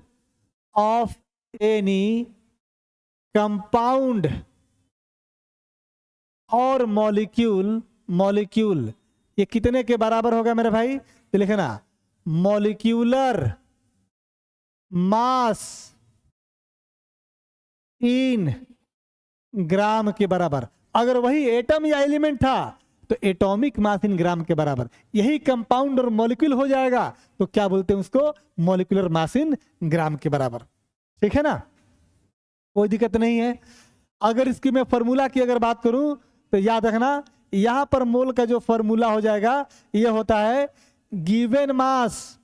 of any compound और मॉलिक्यूल ये कितने के बराबर होगा मेरे भाई, तो लिखना मॉलिक्यूलर मास इन ग्राम के बराबर। अगर वही एटम या एलिमेंट था तो एटॉमिक मास इन ग्राम के बराबर। यही कंपाउंड और मॉलिक्यूल हो जाएगा तो क्या बोलते हैं उसको, मॉलिक्यूलर मास इन ग्राम के बराबर, ठीक है ना, कोई दिक्कत नहीं है। अगर इसकी मैं फॉर्मूला की अगर बात करूं तो याद रखना, यहां पर मोल का जो फॉर्मूला हो जाएगा ये होता है गिवन मास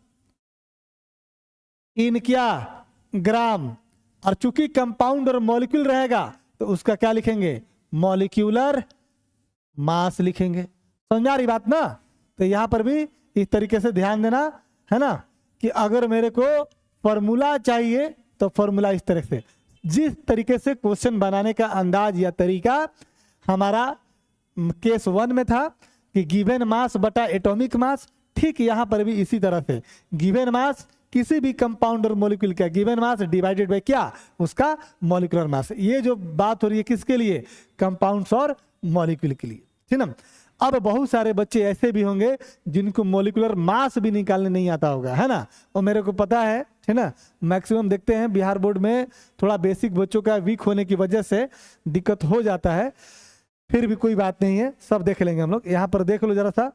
इन क्या ग्राम, और चूंकि कंपाउंड और मॉलिक्यूल रहेगा तो उसका क्या लिखेंगे, मॉलिक्यूलर मास लिखेंगे। समझ आ रही बात ना। तो यहां पर भी इस तरीके से ध्यान देना, है ना, कि अगर मेरे को फॉर्मूला चाहिए तो फॉर्मूला इस तरह से, जिस तरीके से क्वेश्चन बनाने का अंदाज या तरीका हमारा केस 1 में था कि गिवन मास बटा एटॉमिक मास, ठीक यहां पर भी इसी तरह से गिवन मास किसी भी कंपाउंड और मॉलिक्यूल का गिवन मास डिवाइडेड बाय क्या, उसका मॉलिक्यूलर मास। ये जो बात हो रही है किसके लिए, कंपाउंड्स और मॉलिक्यूल के लिए, ठीक ना। अब बहुत सारे बच्चे ऐसे भी होंगे जिनको मॉलिक्यूलर मास भी निकालने नहीं आता होगा, है ना, और मेरे को पता है, ठीक ना। मैक्सिमम देखते हैं बिहार बोर्ड में थोड़ा बेसिक बच्चों का वीक होने की वजह से दिक्कत हो जाता है, फिर भी कोई बात नहीं है, सब देख लेंगे हम लोग। यहां पर देख लो जरा सा,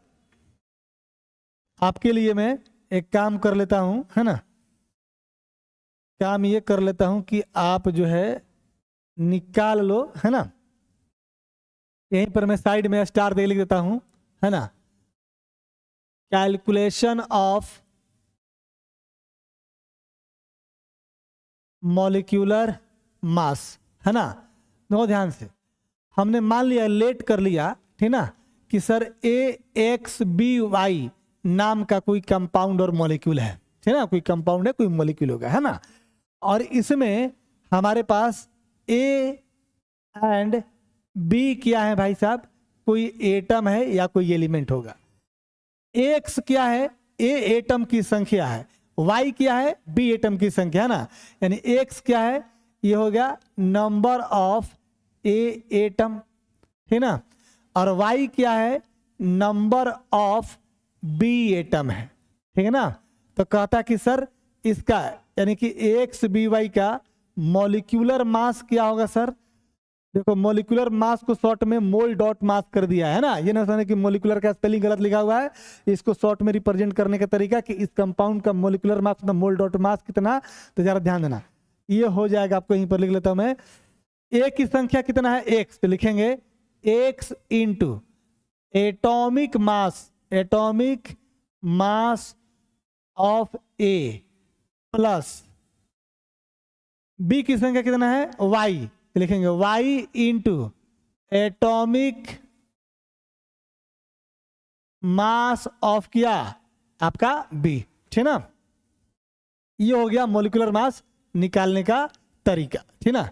आपके लिए मैं एक काम कर लेता हूं, है ना, काम ये कर लेता हूं कि आप जो है निकाल लो, है ना। यहीं पर मैं साइड में स्टार दे लिख देता हूं, है ना, कैलकुलेशन ऑफ मॉलिक्यूलर मास, है ना। नो ध्यान से, हमने मान लिया, लेट कर लिया, ठीक ना, कि सर AXBY नाम का कोई कंपाउंड और मॉलिक्यूल है, ठीक ना, कोई कंपाउंड है, कोई मॉलिक्यूल होगा, है ना, और इसमें हमारे पास A एंड B क्या है भाई साहब, कोई एटम है या कोई एलिमेंट होगा। X क्या है, A एटम की संख्या है, Y क्या है, B एटम की संख्या है ना, यानी X क्या है, ये हो गया नंबर ऑफ A एटम, ठीक ना, और Y क्या है, नंबर ऑफ B एटम है, ठीक है ना। तो कहता कि सर इसका यानी कि AXBY का मॉलिक्यूलर मास क्या होगा सर। देखो मॉलिक्यूलर मास को शॉर्ट में मोल डॉट मास कर दिया है ना, ये ना समझे कि मॉलिक्यूलर का स्पेलिंग गलत लिखा हुआ है, इसको शॉर्ट में रिप्रेजेंट करने का तरीका कि इस कंपाउंड का मॉलिक्यूलर मास कितना, मोल डॉट मास कितना, तो जरा ध्यान देना, ये हो जाएगा, आपको यहीं पर लिख लेता हूं मैं। A की संख्या कितना है X, तो लिखेंगे X into atomic mass of A plus B की संख्या कितना है Y, लिखेंगे Y into atomic mass of क्या, आपका B, ठीक ना। ये हो गया मॉलिक्यूलर मास निकालने का तरीका, ठीक ना।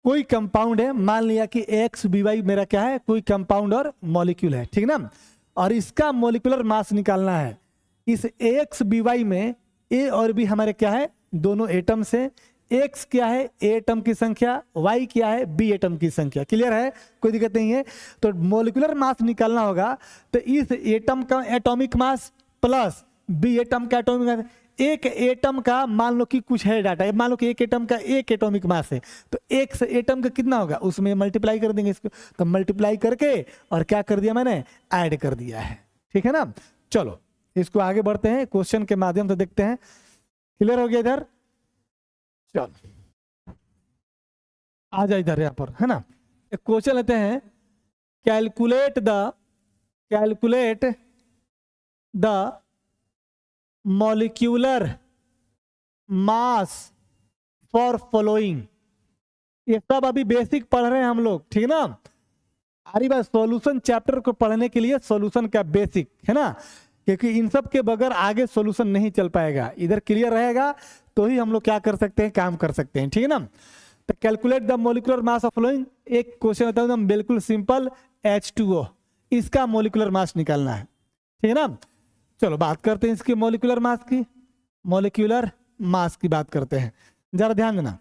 कोई कंपाउंड है, मान लिया कि AXBY मेरा क्या है, कोई कंपाउंड और मॉलिक्यूल है, ठीक ना, और इसका मॉलिक्यूलर मास निकालना है। इस AXBY में A और B हमारे क्या है, दोनों एटम्स हैं। X क्या है, A एटम की संख्या, Y क्या है, B एटम की संख्या। क्लियर है, कोई दिक्कत नहीं है। तो मॉलिक्यूलर मास निकालना होगा, तो इस एटम का atomic mass plus B atom का एटॉमिक मास, एक एटम का मान लो कि कुछ है डाटा, मान लो कि एक एटम का एक एटॉमिक मास है, तो एक एटम का कितना होगा, उसमें मल्टीप्लाई कर देंगे इसको, तो मल्टीप्लाई करके और क्या कर दिया मैंने, ऐड कर दिया है, ठीक है ना। चलो इसको आगे बढ़ते हैं, क्वेश्चन के माध्यम से देखते हैं। क्लियर हो गया इधर, चलो आ जाए इधर, यहां पर है ना, एक क्वेश्चन लेते हैं। Calculate the molecular mass for following. ये सब अभी बेसिक पढ़ रहे हैं हम लोग, ठीक है ना। अरे बात सॉल्यूशन चैप्टर को पढ़ने के लिए सॉल्यूशन का बेसिक है ना, क्योंकि इन सब के बगैर आगे सॉल्यूशन नहीं चल पाएगा। इधर क्लियर रहेगा तो ही हम लोग क्या कर सकते हैं, काम कर सकते हैं, ठीक है ना। तो calculate the molecular mass of following, एक क्वेश्चन होता है एकदम बिल्कुल सिंपल, H2O, इसका मॉलिक्यूलर मास निकालना है, ठीक है ना। चलो बात करते हैं इसके मॉलिक्यूलर मास की, मॉलिक्यूलर मास की बात करते हैं, जरा ध्यान देना।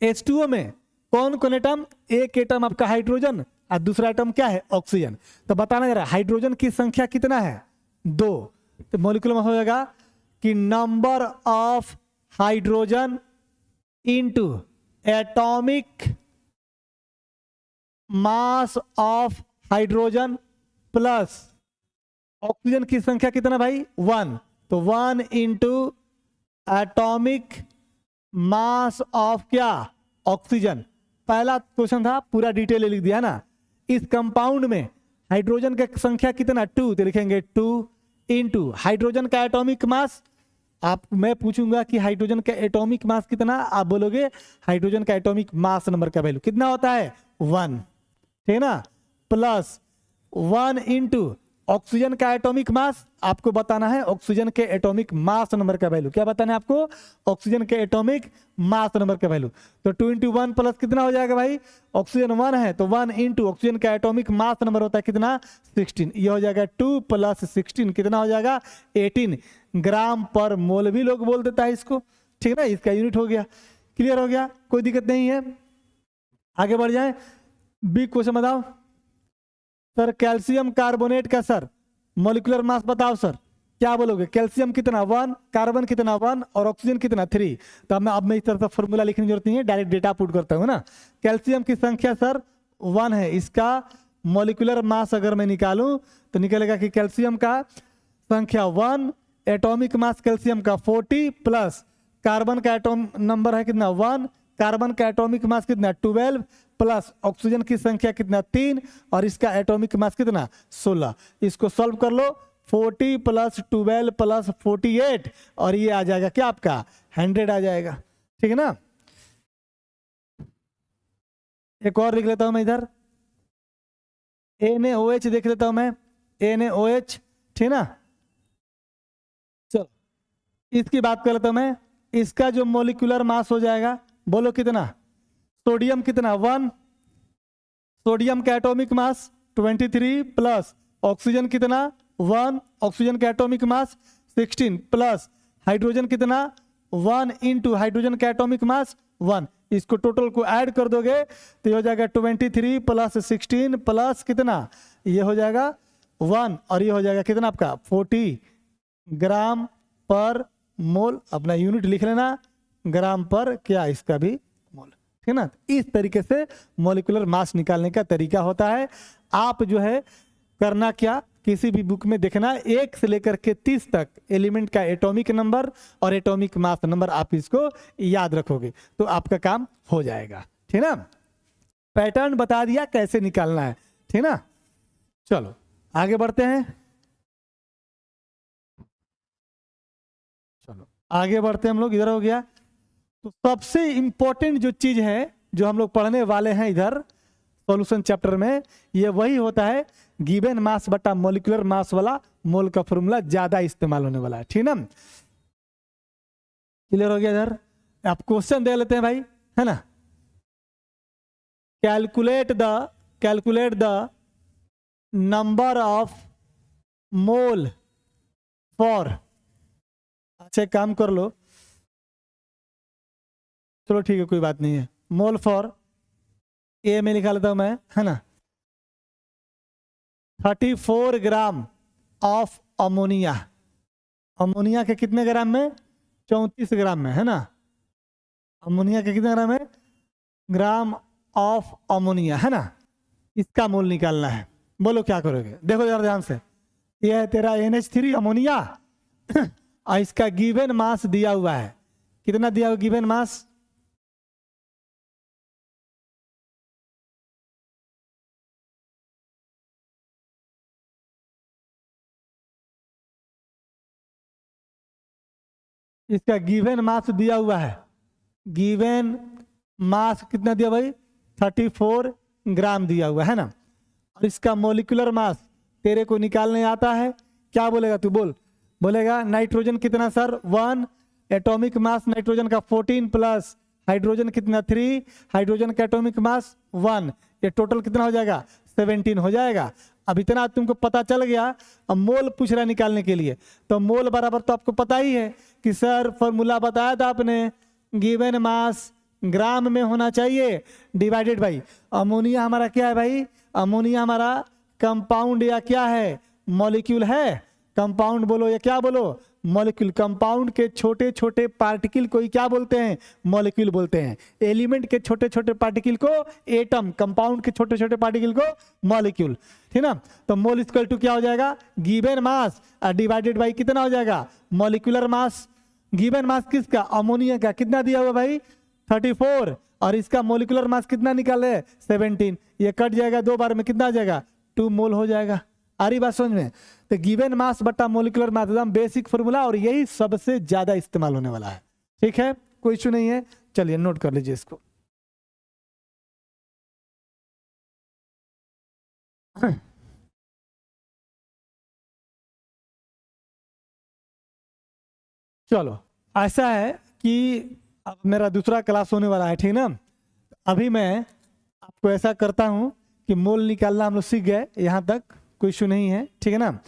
H2O में कौन कौन एटम, एक एटम आपका हाइड्रोजन और दूसरा एटम क्या है, ऑक्सीजन। तो बताना जरा हाइड्रोजन की संख्या कितना है, 2, तो मॉलिक्यूलर मास हो जाएगा कि number of hydrogen into atomic mass of hydrogen plus oxygen की संख्या कितना भाई, 1, तो 1 इंटू एटॉमिक मास ऑफ क्या, ऑक्सीजन। पहला क्वेश्चन था, पूरा डिटेल लिख दिया ना। इस कंपाउंड में हाइड्रोजन का संख्या कितना, 2, तो लिखेंगे 2 इंटू हाइड्रोजन का एटॉमिक मास। मैं पूछूंगा कि हाइड्रोजन का एटॉमिक मास कितना, आप बोलोगे हाइड्रोजन का एटॉमिक मास नंबर का वैल्यू कितना होता है, 1, ठीक है ना, प्लस 1 इंटू ऑक्सीजन का एटॉमिक मास, आपको बताना है ऑक्सीजन के एटॉमिक मास नंबर का वैल्यू। क्या बताना है आपको, ऑक्सीजन के एटॉमिक मास नंबर का वैल्यू। तो 2 इंटू 1 प्लस कितना हो जाएगा भाई, ऑक्सीजन 1 है तो 1 इंटू ऑक्सीजन का एटॉमिक मास नंबर होता है कितना, 16। ये हो जाएगा 2 प्लस 16 कितना हो जाएगा, 18 ग्राम पर मोल भी लोग बोल देता है इसको, ठीक है ना, इसका यूनिट हो गया। क्लियर हो गया, कोई दिक्कत नहीं है। आगे बढ़ जाए, बी क्वेश्चन बताओ सर। कैल्शियम कार्बोनेट का सर मॉलिक्यूलर मास बताओ सर, क्या बोलोगे, कैल्शियम कितना 1, कार्बन कितना 1 और ऑक्सीजन कितना 3। तो अब मैं इस तरह से फॉर्मूला लिखने की जरूरत नहीं है, डायरेक्ट डेटा पुट करता हूँ ना। कैल्शियम की संख्या सर 1 है, इसका मॉलिक्यूलर मास अगर मैं निकालूं तो निकलेगा कि कैल्शियम का संख्या 1, एटॉमिक मास कैल्शियम का 40 प्लस कार्बन का एटॉम नंबर है कितना 1, कार्बन का एटॉमिक मास कितना 12 प्लस ऑक्सीजन की संख्या कितना 3 और इसका एटॉमिक मास कितना 16। इसको सॉल्व कर लो, 40 प्लस 12 प्लस 48 और ये आ जाएगा क्या आपका 100 आ जाएगा, ठीक है ना। एक और लिख लेता हूं मैं इधर, NaOH देख लेता हूं मैं, NaOH, ठीक ना। चलो इसकी बात कर लेता हूं मैं, इसका जो मोलिकुलर मास हो जाएगा, बोलो कितना, सोडियम कितना 1, सोडियम का एटॉमिक मास 23 प्लस ऑक्सीजन कितना 1, ऑक्सीजन का एटॉमिक मास 16 प्लस हाइड्रोजन कितना 1 इंटू हाइड्रोजन का एटॉमिक मास 1, इसको टोटल को ऐड कर दोगे तो ये हो जाएगा 23 प्लस 16 प्लस कितना, ये हो जाएगा 1 और ये हो जाएगा कितना आपका 40 ग्राम पर मोल। अपना यूनिट लिख लेना, ग्राम पर क्या इसका भी मोल, ठीक है ना। इस तरीके से मॉलिक्यूलर मास निकालने का तरीका होता है। आप जो है करना क्या, किसी भी बुक में देखना 1 से लेकर के 30 तक एलिमेंट का एटॉमिक नंबर और एटॉमिक मास नंबर आप इसको याद रखोगे तो आपका काम हो जाएगा, ठीक ना। पैटर्न बता दिया कैसे निकालना है, ठीक ना। चलो आगे बढ़ते हैं, चलो आगे बढ़ते हैं हम लोग। इधर हो गया, तो सबसे इंपॉर्टेंट जो चीज है जो हम लोग पढ़ने वाले हैं इधर सॉल्यूशन चैप्टर में, ये वही होता है गिवन मास बटा मॉलिक्यूलर मास वाला मोल का फॉर्मूला ज्यादा इस्तेमाल होने वाला है, ठीक ना। क्लियर हो गया। इधर आप क्वेश्चन दे लेते हैं भाई, है ना। Calculate the number of mole for, अच्छा काम कर लो, चलो ठीक है कोई बात नहीं है, मोल फॉर ए में लिखा लेता हूं मैं, है ना, 34 ग्राम ऑफ अमोनिया, अमोनिया के कितने ग्राम में 34 ग्राम में, है ना। अमोनिया के कितने ग्राम में, ग्राम ऑफ अमोनिया, है ना। इसका मोल निकालना है, बोलो क्या करोगे। देखो जरा ध्यान से, यह है तेरा NH3 अमोनिया और इसका गिवन मास दिया हुआ है, कितना दिया हुआ गिवन मास, इसका गिवन मास दिया हुआ है, गिवन मास कितना दिया भाई 34 ग्राम दिया हुआ है ना। और इसका मोलिकुलर मास तेरे को निकालने आता है, क्या बोलेगा तू, बोलेगा नाइट्रोजन कितना सर 1, एटॉमिक मास नाइट्रोजन का 14 प्लस हाइड्रोजन कितना 3, हाइड्रोजन का एटॉमिक मास 1, ये टोटल कितना हो जाएगा 17 हो जाएगा। अब इतना तुमको पता चल गया, अब मोल पूछ रहा है निकालने के लिए, तो मोल बराबर तो आपको पता ही है कि सर फॉर्मूला बताया था आपने, गिवन मास ग्राम में होना चाहिए डिवाइडेड बाई, अमोनिया हमारा क्या है भाई, अमोनिया हमारा कंपाउंड या क्या है, मॉलिक्यूल है। कंपाउंड बोलो या क्या बोलो, मॉलिक्यूल। कंपाउंड के छोटे छोटे पार्टिकल को ही क्या बोलते हैं, मॉलिक्यूल बोलते हैं। एलिमेंट के छोटे छोटे पार्टिकल को एटम, कंपाउंड के छोटे छोटे पार्टिकल को मॉलिक्यूल, ठीक ना। तो मोल इक्वल टू क्या हो जाएगा, गिवन मास डिवाइडेड बाई कितना हो जाएगा, मॉलिक्यूलर मास। गिवन मास किसका, अमोनिया का, कितना दिया हुआ भाई 34, और इसका मोलिकुलर मास कितना निकाले 17, ये कट जाएगा 2 बार में कितना आ जाएगा 2 मोल हो जाएगा। आ रही बात समझ में। तो गिवन मास बटा मोलिकुलर मास एकदम बेसिक फॉर्मूला और यही सबसे ज्यादा इस्तेमाल होने वाला है, ठीक है, कोई इशू नहीं है। चलिए नोट कर लीजिए इसको। चलो ऐसा है कि अब मेरा दूसरा क्लास होने वाला है, ठीक ना। अभी मैं आपको ऐसा करता हूं कि मोल निकालना हम लोग सीख गए, यहाँ तक कोई इशू नहीं है, ठीक है ना।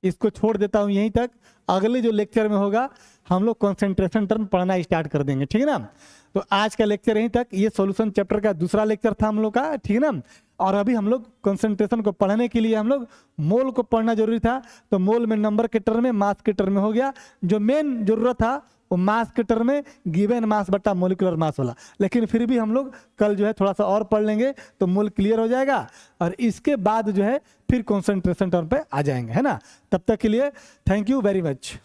इसको छोड़ देता हूं यहीं तक, अगले जो लेक्चर में होगा हम लोग कंसंट्रेशन टर्म पढ़ना स्टार्ट कर देंगे, ठीक है ना। तो आज का लेक्चर यहीं तक, ये सॉल्यूशन चैप्टर का दूसरा लेक्चर था हम लोग का, ठीक है ना। और अभी हम लोग कंसंट्रेशन को पढ़ने के लिए हम लोग मोल को पढ़ना जरूरी था, तो मोल में नंबर के टर्म में, मास के टर्म में हो गया। जो मेन जरूरत था वो मास के टर्म में गिवन मास बटा मोलिकुलर मास वाला, लेकिन फिर भी हम लोग कल जो है थोड़ा सा और पढ़ लेंगे तो मोल क्लियर हो जाएगा, और इसके बाद जो है फिर कंसंट्रेशन टर्म पे आ जाएंगे, है ना। तब तक के लिए थैंक यू वेरी मच।